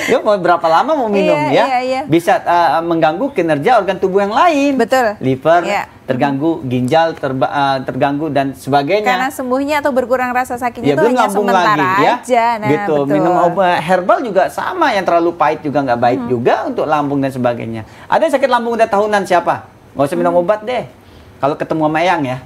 Ya, mau berapa lama mau minum Iya. Bisa mengganggu kinerja organ tubuh yang lain. Betul. Liver Iya. terganggu, ginjal terganggu dan sebagainya. Karena sembuhnya atau berkurang rasa sakitnya itu belum hanya lambung sementara lagi, ya. aja. Nah, gitu. betul. Minum obat herbal juga sama, yang terlalu pahit juga nggak baik juga untuk lambung dan sebagainya. Ada yang sakit lambung udah tahunan siapa? Nggak usah minum obat deh. Kalau ketemu sama Eyang ya.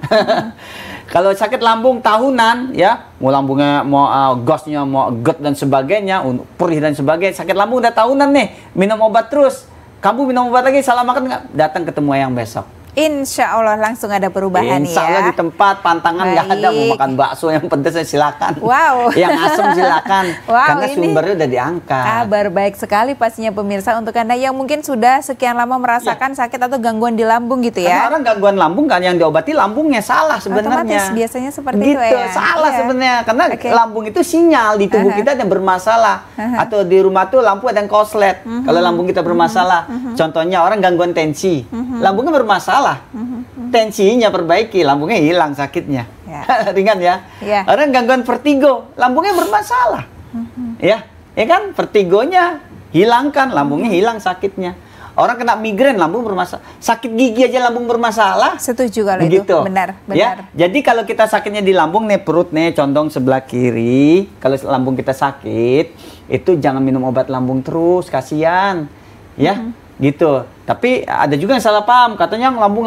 Kalau sakit lambung tahunan ya, mau lambungnya mau gosnya mau GERD dan sebagainya, perih dan sebagainya, sakit lambung udah tahunan nih, minum obat terus. Kamu minum obat lagi, salah makan nggak? Datang ketemu Eyang besok. Insya Allah langsung ada perubahan Insya Allah ya. di tempat, pantangan nggak ada. Mau Baik. makan bakso yang pedas silakan. Wow. Yang asam silakan. Wow, Karena ini sumbernya udah diangkat. Kabar baik sekali pastinya pemirsa untuk Anda yang mungkin sudah sekian lama merasakan sakit atau gangguan di lambung gitu ya. Karena orang gangguan lambung kan yang diobati lambungnya salah sebenarnya. Otomatis biasanya seperti gitu, itu ya. salah Iya. sebenarnya. Karena lambung itu sinyal di tubuh kita ada yang bermasalah. Atau di rumah tuh lampu ada yang koslet. Kalau lambung kita bermasalah. Contohnya orang gangguan tensi. Lambungnya bermasalah. Tensinya perbaiki, lambungnya hilang sakitnya. Ringan ya. Ya. Orang gangguan vertigo, lambungnya bermasalah. Ya kan? Vertigonya hilangkan, lambungnya hilang sakitnya. Orang kena migrain, lambung bermasalah. Sakit gigi aja lambung bermasalah. Setuju kalau Begitu. itu. Benar. Ya, jadi kalau kita sakitnya di lambung nih, perut nih, condong sebelah kiri. Kalau lambung kita sakit, itu jangan minum obat lambung terus, kasihan. Ya, gitu. Tapi ada juga yang salah paham, katanya lambung.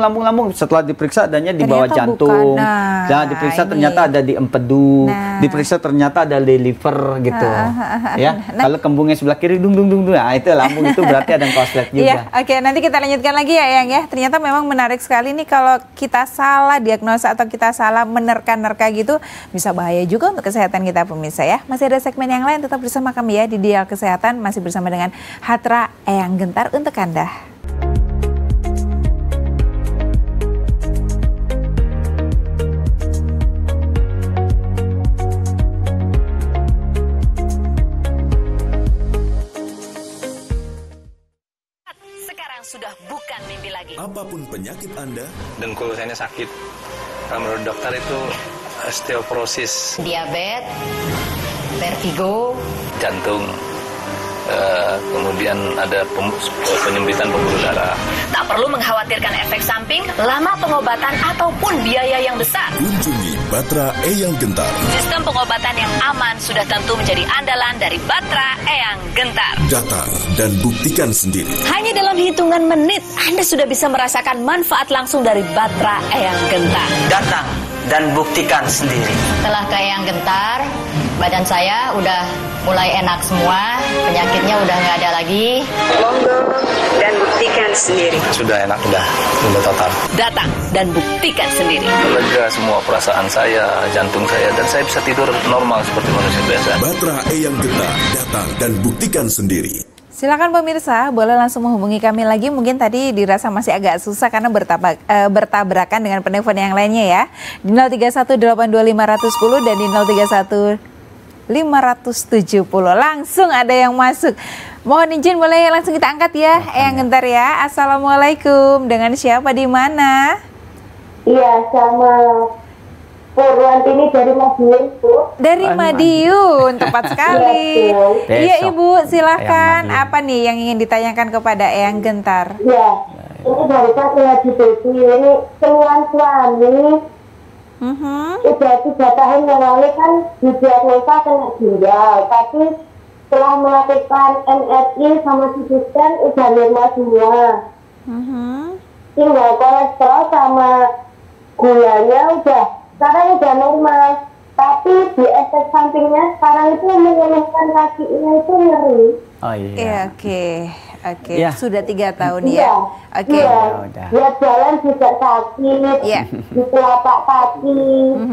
Setelah diperiksa adanya di bawah Ternyata jantung. bukan. Nah, Nah, diperiksa ini. ternyata ada di empedu. Nah. Diperiksa ternyata ada di liver gitu. Ya, kalau kembungnya sebelah kiri dung. Nah, itu lambung itu berarti ada yang koslet juga. Iya, oke, nanti kita lanjutkan lagi ya Yang ya. Ternyata memang menarik sekali nih kalau kita salah diagnosa atau kita salah menerka-nerka gitu bisa bahaya juga untuk kesehatan kita pemirsa ya. Masih ada segmen yang lain, tetap bersama kami ya di Dial Kesehatan, masih bersama dengan Hatra Eyang Gentar untuk Anda. Sekarang sudah bukan mimpi lagi. Apapun penyakit Anda, Dengkul saya ini sakit. Kalau menurut dokter itu osteoporosis Diabetes, vertigo, jantung. Kemudian ada penyempitan pembuluh darah. Tak perlu mengkhawatirkan efek samping, lama pengobatan ataupun biaya yang besar. kunjungi Batra Eyang Gentar. Sistem pengobatan yang aman sudah tentu menjadi andalan dari Batra Eyang Gentar. Datang dan buktikan sendiri. Hanya dalam hitungan menit, Anda sudah bisa merasakan manfaat langsung dari Batra Eyang Gentar. Datang dan buktikan sendiri. setelah ke Eyang Gentar, badan saya udah mulai enak semua, penyakitnya udah nggak ada lagi. Monggo dan buktikan sendiri. Sudah enak, udah total. Datang dan buktikan sendiri. Lega semua perasaan saya, jantung saya, dan saya bisa tidur normal seperti manusia biasa. Batra Eyang Gentar, datang dan buktikan sendiri. Silakan pemirsa, boleh langsung menghubungi kami lagi. Mungkin tadi dirasa masih agak susah karena bertabrakan dengan penelpon yang lainnya ya. Di 031-825-110 dan di 031-570. Langsung ada yang masuk. Mohon izin boleh langsung kita angkat ya, Eyang Gentar ya. Assalamualaikum. Dengan siapa di mana? Iya, sama Purwantini dari Madiun, Bu. Dari Madiun, tepat sekali. Iya Ibu, silahkan. Eyang Madiun. Apa nih yang ingin ditanyakan kepada Eyang Gentar? Iya, ini dari Pak Haji Besi. Ini keluhan suami. Udah 3 tahun yang lalu kan didiagnosa kena ginjal, tapi setelah melakukan MRI sama CT scan udah normal semua. Tinggal kolesterol sama gulanya sekarang udah normal. Tapi di efek sampingnya sekarang itu mengeluhkan kakinya itu nyeri. Oh iya. Oke. Ya. Sudah 3 tahun Iya. ya. Oke. Iya. Udah. Dia jalan juga sakit. Iya. Di telapak kaki.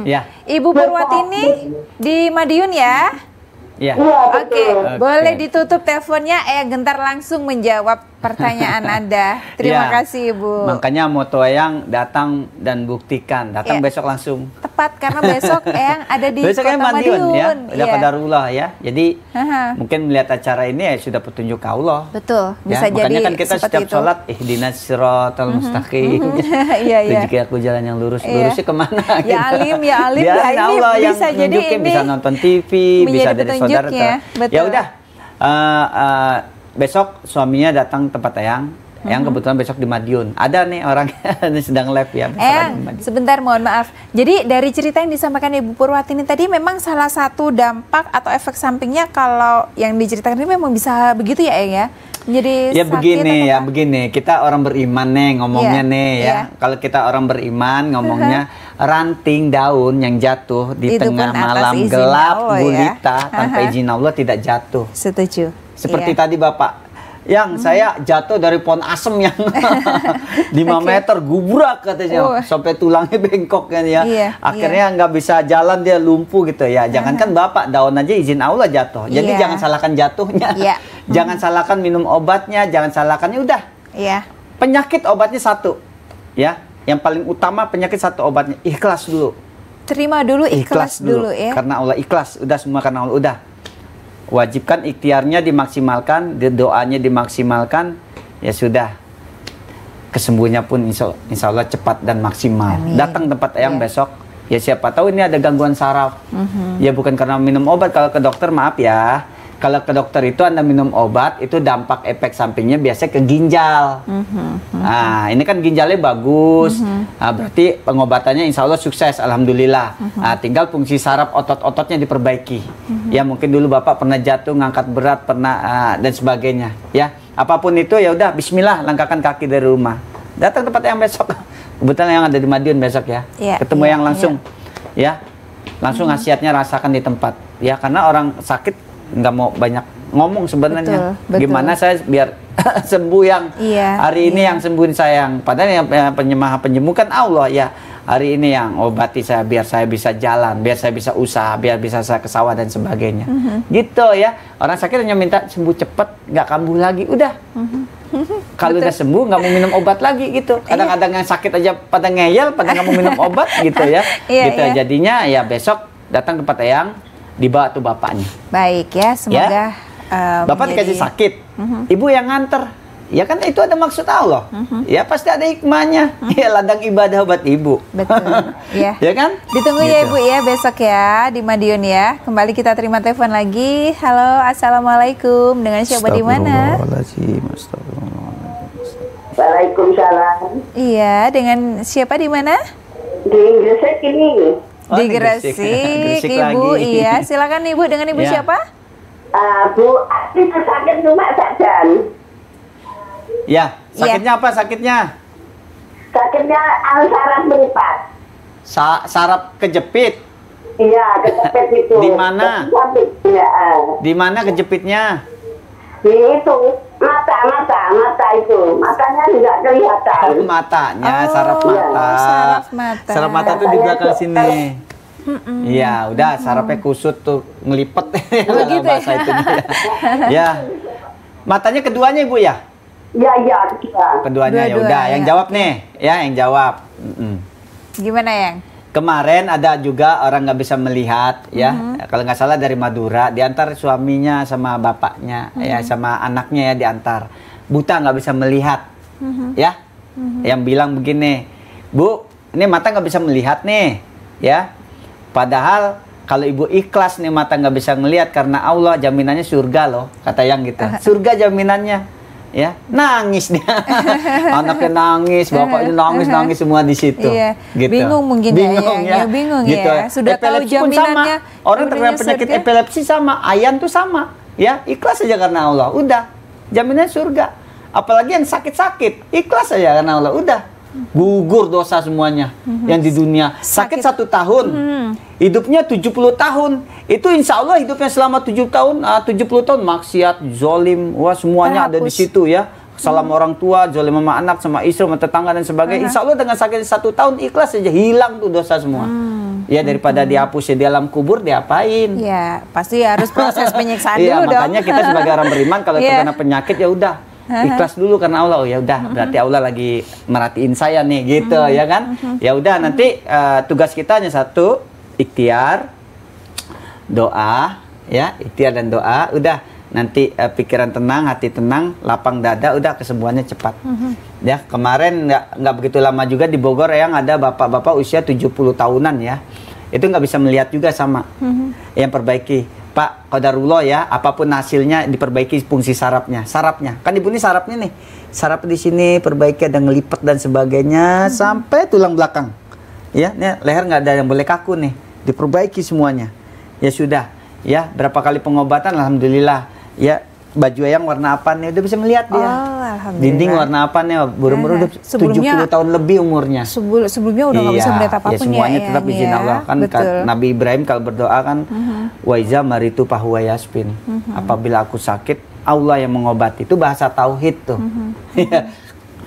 Ya. Ibu Purwatini di Madiun ya. Ya. Oke, boleh ditutup teleponnya. Gentar langsung menjawab pertanyaan Anda. Terima Ya. kasih Ibu. Makanya moto Eyang datang dan buktikan. Datang Ya. besok langsung. Tepat karena besok Eyang ada di Besok Kota Madiun. ya. Udah Iya. qadarullah ya. Jadi Aha. mungkin melihat acara ini ya sudah petunjuk Allah. Betul, bisa Ya, jadi makanya kan kita seperti setiap itu. sholat ihdinas siratal mustaqim. Iya. Tunjuki aku jalan yang lurus. Iya. Lurusnya kemana? Ya alim, ya alim. Biar Ya ini Allah yang bisa jadi nunjukin, ini bisa nonton TV, bisa menjadi dari saudara. petunjuknya. Betul. Ya udah, besok suaminya datang tempat Eyang. Eyang kebetulan besok di Madiun. Ada nih orangnya sedang live ya. besok ada di Eyang, Madiun. sebentar mohon maaf. Jadi dari cerita yang disampaikan Ibu Purwatini tadi memang salah satu dampak atau efek sampingnya kalau yang diceritakan ini memang bisa begitu ya Eyang ya? Menjadi Ya sakit begini atau ya, apa? begini. Kita orang beriman nih ngomongnya Iya, nih ya. iya. Kalau kita orang beriman ngomongnya ranting daun yang jatuh di Itu tengah pun atas malam izin gelap Allah ya. gulita tanpa Aha. izin Allah tidak jatuh. Setuju. Seperti Iya. tadi Bapak. Yang saya jatuh dari pohon asem yang 5 meter gubrak katanya sampai tulangnya bengkok kan ya. Iya, Akhirnya nggak bisa jalan, dia lumpuh gitu ya. Jangankan Bapak, daun aja izin Allah jatuh. Jadi Iya. jangan salahkan jatuhnya. Iya. Jangan salahkan minum obatnya, jangan salahkan udah. Iya. Penyakit obatnya satu. Ya, yang paling utama penyakit satu obatnya ikhlas dulu. Terima dulu, ikhlas dulu ya. Karena Allah ikhlas, udah semua karena Allah udah. Wajibkan ikhtiarnya dimaksimalkan, doanya dimaksimalkan, ya sudah. Kesembuhannya pun insya Allah cepat dan maksimal. Amin. Datang tempat Eyang besok, ya siapa tahu ini ada gangguan saraf. Ya bukan karena minum obat. Kalau ke dokter maaf ya, kalau ke dokter itu Anda minum obat, itu dampak efek sampingnya biasanya ke ginjal. Nah, ini kan ginjalnya bagus. Nah, berarti pengobatannya insya Allah sukses, alhamdulillah. Nah, tinggal fungsi saraf otot-ototnya diperbaiki. Ya mungkin dulu Bapak pernah jatuh, ngangkat berat, pernah dan sebagainya. Ya, apapun itu ya udah Bismillah, langkahkan kaki dari rumah. Datang tempat yang besok. Kebetulan yang ada di Madiun besok ya. Iya, Ketemu iya, yang langsung. Ya, langsung khasiatnya rasakan di tempat. Ya, karena orang sakit nggak mau banyak ngomong sebenarnya. Betul. Gimana saya biar sembuh yang hari ini yang sembuhin saya, yang padahal yang penyembuh kan Allah ya. Hari ini yang obati saya biar saya bisa jalan, biar saya bisa usaha, biar bisa saya ke sawah dan sebagainya. Gitu ya. Orang sakit hanya minta sembuh cepat, nggak kambuh lagi, udah. Kalau udah sembuh nggak mau minum obat lagi gitu. Kadang-kadang yang sakit aja pada ngeyel, pada nggak mau minum obat gitu ya. Gitu. Jadinya ya besok datang ke tempat Eyang, dibawa tuh bapaknya. Baik ya, semoga Bapak dikasih sakit, ibu yang nganter. Ya kan itu ada maksud Allah. Ya pasti ada hikmahnya. Ya ladang ibadah buat ibu. Betul. Ya. Ya kan? Ditunggu ya Ibu ya besok ya di Madiun ya. Kembali kita terima telepon lagi. Halo, assalamualaikum. Dengan siapa di mana? Waalaikumsalam. Iya, dengan siapa di mana? Di Gresik ini. Di Gresik, Ibu. Iya, silakan Ibu. Dengan Ibu siapa? Bu, itu sakit cuma saja. Ya, sakitnya apa sakitnya? Sakitnya saraf meripat. Saraf kejepit. Iya, kejepit itu. Di mana? Iya. Di mana kejepitnya? Di itu mata itu, matanya tidak kelihatan. Oh, matanya, saraf mata. Saraf mata. Saraf mata tuh di belakang sini. Iya, udah sarafnya kusut tuh ngelipet. Begitu bahasa itu. Ya. Matanya keduanya Ibu ya? Iya. Keduanya ya udah, yang jawab nih, ya yang jawab. Gimana yang? Kemarin ada juga orang nggak bisa melihat, ya. Kalau nggak salah dari Madura, diantar suaminya sama bapaknya, ya sama anaknya ya diantar. Buta nggak bisa melihat, ya. Yang bilang begini, Bu, ini mata nggak bisa melihat nih, ya. Padahal kalau ibu ikhlas nih mata nggak bisa ngelihat karena Allah jaminannya surga loh, kata yang gitu. Surga jaminannya. Ya, nangis dia. Anaknya nangis, bapaknya nangis semua di situ. Iya. Gitu. Bingung mungkin ya. Bingung gitu. ya. Sudah tahu Epilepsi pun jaminannya. sama. Orang terkena penyakit epilepsi sama, ayan tuh sama. ya ikhlas saja karena Allah, udah jaminannya surga. Apalagi yang sakit-sakit, ikhlas saja karena Allah, udah gugur dosa semuanya. Yang di dunia sakit 1 tahun, hidupnya 70 tahun, itu insya Allah hidupnya selama 70 tahun maksiat, zolim, wah semuanya ada di situ ya. Salam orang tua, zolim sama anak, sama istri, sama tetangga dan sebagainya. Insya Allah dengan sakit 1 tahun ikhlas saja, hilang tuh dosa semua. Ya daripada dihapus di alam kubur, diapain? Ya pasti harus proses penyiksaan dulu dong. dong. Makanya kita sebagai orang beriman kalau terkena penyakit ya udah ikhlas dulu karena Allah. Oh ya udah, berarti Allah lagi merhatiin saya nih, gitu ya kan? Ya udah, nanti tugas kita hanya satu, ikhtiar, doa, ya ikhtiar dan doa. Udah, nanti pikiran tenang, hati tenang, lapang dada, udah kesembuhannya cepat. Ya kemarin nggak begitu lama juga di Bogor yang ada bapak-bapak usia 70 tahunan ya, itu nggak bisa melihat juga sama. Yang perbaiki, Pak, qadarullah ya, apapun hasilnya diperbaiki fungsi sarafnya. Kan ibu ini sarafnya nih, saraf di sini perbaiki, ada ngelipat dan sebagainya sampai tulang belakang. Ya, nih, leher nggak ada yang boleh kaku nih, diperbaiki semuanya. Ya sudah, ya berapa kali pengobatan, alhamdulillah. Ya baju yang warna apa nih, udah bisa melihat dia. Dinding warna apa nih, buru-buru udah 70 tahun lebih umurnya. Sebelumnya udah nggak bisa melihat apapun ya. Semuanya tetap izin Allah kan. Nabi Ibrahim kalau berdoa kan, wa iza maritu fahuwa yashfin. Apabila aku sakit, Allah yang mengobati. Itu bahasa tauhid tuh.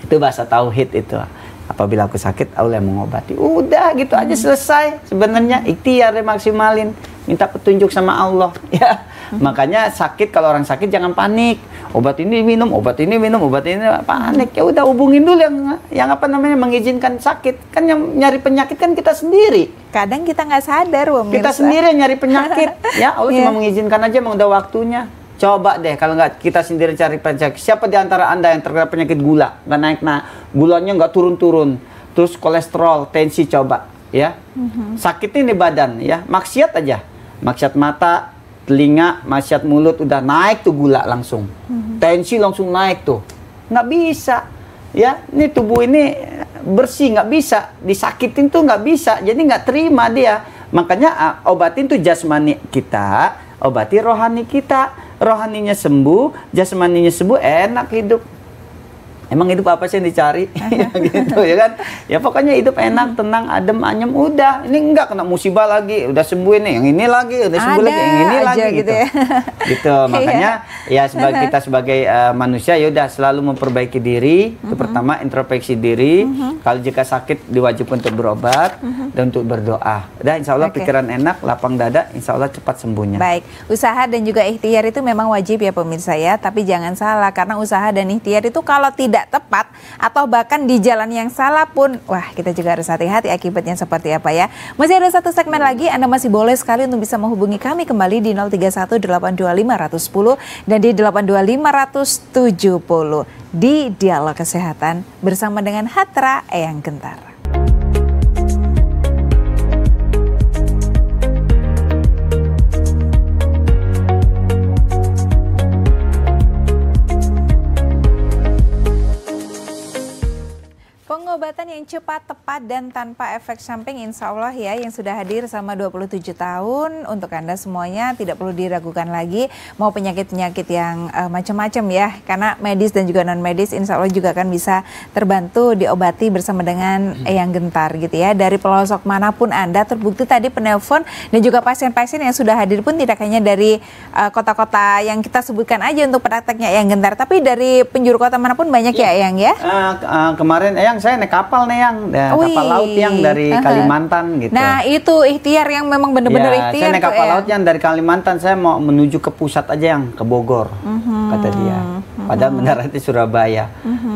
Itu bahasa tauhid itu. Apabila aku sakit, Allah yang mengobati. Udah gitu aja selesai. Sebenarnya ikhtiar maksimalin, minta petunjuk sama Allah. Ya. Makanya sakit, kalau orang sakit jangan panik. Obat ini minum, obat ini minum, obat ini panik. Ya udah, hubungin dulu yang apa namanya mengizinkan sakit. Kan yang nyari penyakit kan kita sendiri. Kadang kita nggak sadar, kita sendiri yang nyari penyakit. Ya Allah cuma mengizinkan aja, emang udah waktunya. Coba deh kalau nggak kita sendiri cari penyakit. Siapa di antara Anda yang terkena penyakit gula, nggak naik, gulanya nggak turun-turun, terus kolesterol, tensi, coba ya. Sakitnya di badan ya, maksiat aja, maksiat mata, telinga, maksiat mulut, udah naik tuh gula langsung, tensi langsung naik tuh, nggak bisa ya. Ini tubuh ini bersih, nggak bisa disakitin tuh, nggak bisa, jadi nggak terima dia. Makanya obatin tuh jasmani kita, obati rohani kita. Rohaninya sembuh, jasmaninya sembuh, enak hidup. Emang hidup apa sih yang dicari? Gitu ya kan? Ya pokoknya hidup enak, tenang, adem, anyem, udah. Ini enggak kena musibah lagi, udah sembuh ini, yang ini lagi, udah sembuh lagi, yang ini lagi gitu. Gitu. Makanya ya kita sebagai manusia ya udah selalu memperbaiki diri. Itu pertama, introspeksi diri. Kalau jika sakit diwajibkan untuk berobat dan untuk berdoa. Udah, insya Allah pikiran enak, lapang dada, insya Allah cepat sembuhnya. Baik, usaha dan juga ikhtiar itu memang wajib ya pemirsa ya, tapi jangan salah karena usaha dan ikhtiar itu kalau tidak tepat atau bahkan di jalan yang salah pun, wah kita juga harus hati-hati akibatnya seperti apa ya. Masih ada satu segmen lagi, Anda masih boleh sekali untuk bisa menghubungi kami kembali di 031-825-110 dan di 825-170 di Dialog Kesehatan bersama dengan Hatra Eyang Gentar. Pengobatan yang cepat, tepat, dan tanpa efek samping insya Allah ya, yang sudah hadir selama 27 tahun untuk Anda semuanya, tidak perlu diragukan lagi mau penyakit-penyakit yang macam-macam ya, karena medis dan juga non-medis insya Allah juga akan bisa terbantu diobati bersama dengan Eyang Gentar gitu ya. Dari pelosok manapun Anda, terbukti tadi penelpon dan juga pasien-pasien yang sudah hadir pun tidak hanya dari kota-kota yang kita sebutkan aja untuk prakteknya Eyang Gentar, tapi dari penjuru kota manapun banyak ya Eyang ya. Kemarin Eyang saya naik kapal nih yang kapal laut yang dari Kalimantan gitu. Nah itu ikhtiar yang memang benar-benar ikhtiar. Saya naik kapal laut yang dari Kalimantan, saya mau menuju ke pusat aja yang ke Bogor, kata dia. Padahal mendaratnya Surabaya.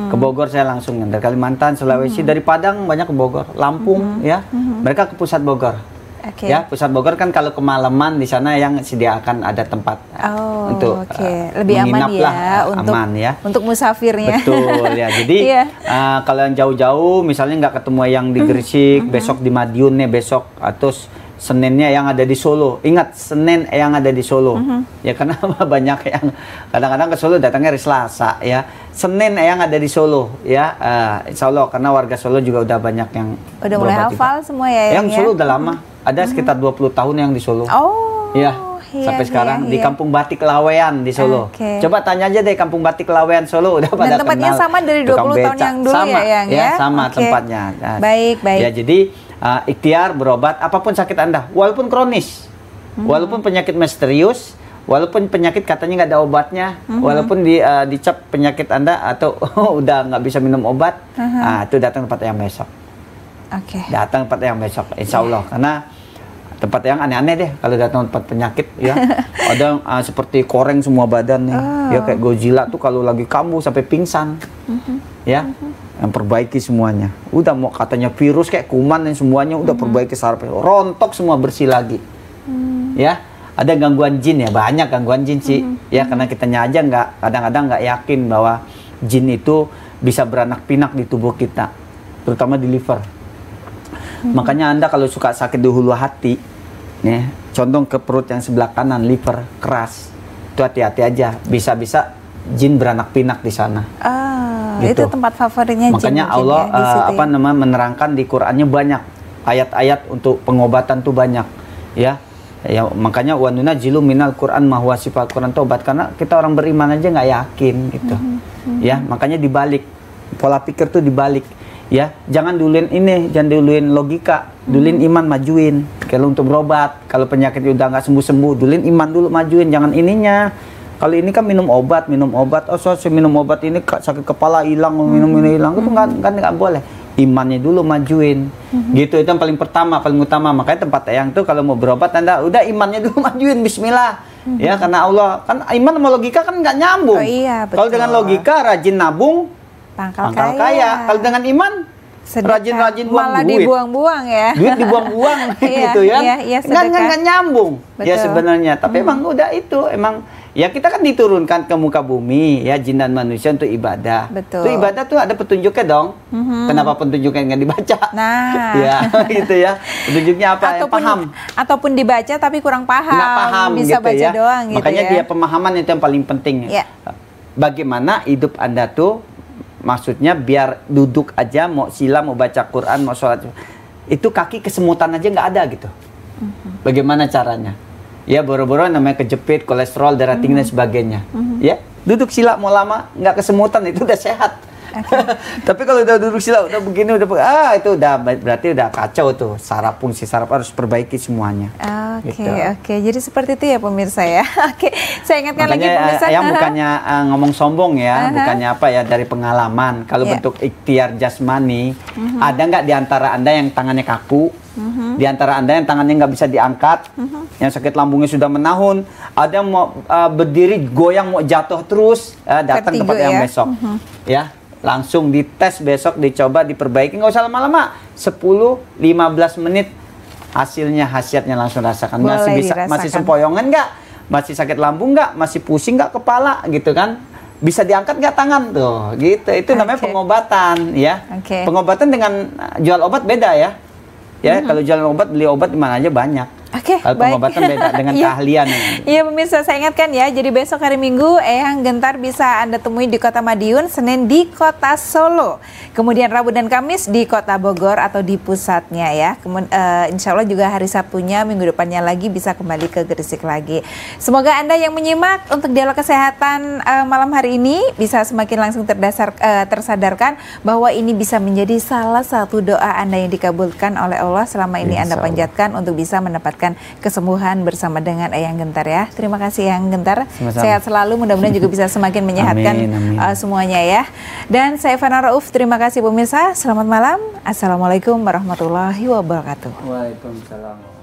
Ke Bogor saya langsung dari Kalimantan, Sulawesi, dari Padang banyak ke Bogor, Lampung ya. Mereka ke pusat Bogor. Ya, pusat Bogor kan kalau kemalaman di sana yang sediakan ada tempat untuk lebih aman ya, aman ya untuk musafirnya. Betul ya. Jadi kalau yang jauh-jauh misalnya nggak ketemu yang di Gresik, besok di Madiun nih besok, atau Seninnya yang ada di Solo. Ingat, Senin yang ada di Solo. Ya karena banyak yang kadang-kadang ke Solo datangnya hari Selasa ya. Senin yang ada di Solo ya. Insya Allah karena warga Solo juga udah banyak yang udah mulai hafal semua ya. Yang Solo udah lama. Ada sekitar 20 tahun yang di Solo. Oh, ya. sampai sekarang di Kampung Batik Lawean di Solo. Coba tanya aja deh Kampung Batik Lawean Solo udah pada Dan tempatnya kenal. sama dari 20 tahun yang dulu sama, ya? sama tempatnya. Nah, baik. Ya jadi ikhtiar berobat apapun sakit Anda, walaupun kronis, walaupun penyakit misterius, walaupun penyakit katanya nggak ada obatnya, walaupun dicap penyakit Anda atau udah nggak bisa minum obat, itu datang tempat yang besok. Datang tempat yang besok, insya Allah. Karena tempat yang aneh-aneh deh kalau datang tempat penyakit ya. Ada seperti koreng semua badan nih, ya kayak Godzilla tuh kalau lagi kambuh sampai pingsan, ya. Yang perbaiki semuanya. Udah mau katanya virus kayak kuman dan semuanya udah perbaiki saraf, rontok semua bersih lagi, ya. Ada gangguan jin ya, banyak gangguan jin sih, ya karena kitanya aja kadang-kadang nggak yakin bahwa jin itu bisa beranak pinak di tubuh kita, terutama di liver. Makanya Anda kalau suka sakit di hulu hati, ya, condong ke perut yang sebelah kanan, liver keras, itu hati-hati aja, bisa-bisa jin beranak pinak di sana. Itu tempat favoritnya jin. Makanya Allah menerangkan di Qur'annya banyak ayat-ayat untuk pengobatan tuh banyak, ya. Ya makanya wa nunazzilu minal Qur'an ma huwa sifat Qur'an tobat, karena kita orang beriman aja nggak yakin gitu. Ya, makanya dibalik pola pikir tuh dibalik. Ya, jangan duluin ini, jangan duluin logika, duluin iman, majuin. Kalau untuk berobat, kalau penyakit udah nggak sembuh-sembuh, duluin iman dulu, majuin, jangan ininya. Kalau ini kan minum obat, saya minum obat ini sakit kepala hilang, minum ini hilang, itu nggak boleh. Imannya dulu majuin, gitu, itu yang paling pertama, paling utama. Makanya tempat yang tuh kalau mau berobat Anda udah imannya dulu majuin, Bismillah, ya karena Allah kan iman sama logika kan nggak nyambung. Kalau dengan logika rajin nabung, pangkal kaya. Kalau dengan iman rajin-rajin buang malah duit, dibuang-buang ya, duit dibuang-buang gitu ya, nggak nyambung. Ya sebenarnya, tapi emang udah itu emang. Ya kita kan diturunkan ke muka bumi ya, jin dan manusia untuk ibadah. Itu ibadah tuh ada petunjuknya dong. Kenapa petunjuknya nggak dibaca? Nah, ya gitu ya. Petunjuknya apa? Paham. Ataupun dibaca tapi kurang paham. Nggak paham bisa gitu baca ya. doang gitu. Makanya ya. dia pemahaman itu yang paling penting. Ya. Bagaimana hidup Anda tuh, maksudnya biar duduk aja, mau sila, mau baca Quran, mau sholat, itu kaki kesemutan aja nggak ada gitu. Bagaimana caranya? Ya boro-boro namanya kejepit, kolesterol, darah tinggi dan sebagainya. Ya duduk sila mau lama nggak kesemutan itu udah sehat. Tapi kalau udah duduk sila udah begini itu udah berarti udah kacau tuh, fungsi saraf harus perbaiki semuanya. Oke. Jadi seperti itu ya pemirsa ya. Oke, saya ingatkan makanya, lagi pemirsa. Yang bukannya ngomong sombong ya, bukannya apa ya, dari pengalaman. Kalau bentuk ikhtiar jasmani, ada nggak di antara Anda yang tangannya kaku? Di antara Anda yang tangannya nggak bisa diangkat, yang sakit lambungnya sudah menahun, ada yang mau berdiri goyang mau jatuh terus, datang tempat yang besok, ya langsung dites besok, dicoba, diperbaiki, nggak usah lama-lama, 10-15 menit khasiatnya langsung rasakan. Masih sempoyongan nggak, masih sakit lambung nggak, masih pusing nggak kepala gitu kan, bisa diangkat nggak tangan tuh, gitu. Itu namanya pengobatan ya. Pengobatan dengan jual obat beda ya. Ya, kalau jualan obat, beli obat di mana aja banyak. Kalau pengobatan beda dengan keahlian. Iya pemirsa, saya ingatkan ya, jadi besok hari Minggu Eyang Gentar bisa Anda temui di Kota Madiun, Senin di Kota Solo, kemudian Rabu dan Kamis di Kota Bogor atau di pusatnya ya. Insya Allah juga hari Sabtunya minggu depannya lagi bisa kembali ke Gresik lagi. Semoga Anda yang menyimak untuk dialog kesehatan malam hari ini bisa semakin langsung tersadarkan bahwa ini bisa menjadi salah satu doa Anda yang dikabulkan oleh Allah selama ini Anda panjatkan untuk bisa mendapatkan kesembuhan bersama dengan Eyang Gentar ya. Terima kasih Eyang Gentar. Sama-sama. Sehat selalu, mudah-mudahan juga bisa semakin menyehatkan semuanya ya. Dan saya Fana Rauf, terima kasih pemirsa. Selamat malam. Assalamualaikum warahmatullahi wabarakatuh. Waalaikumsalam.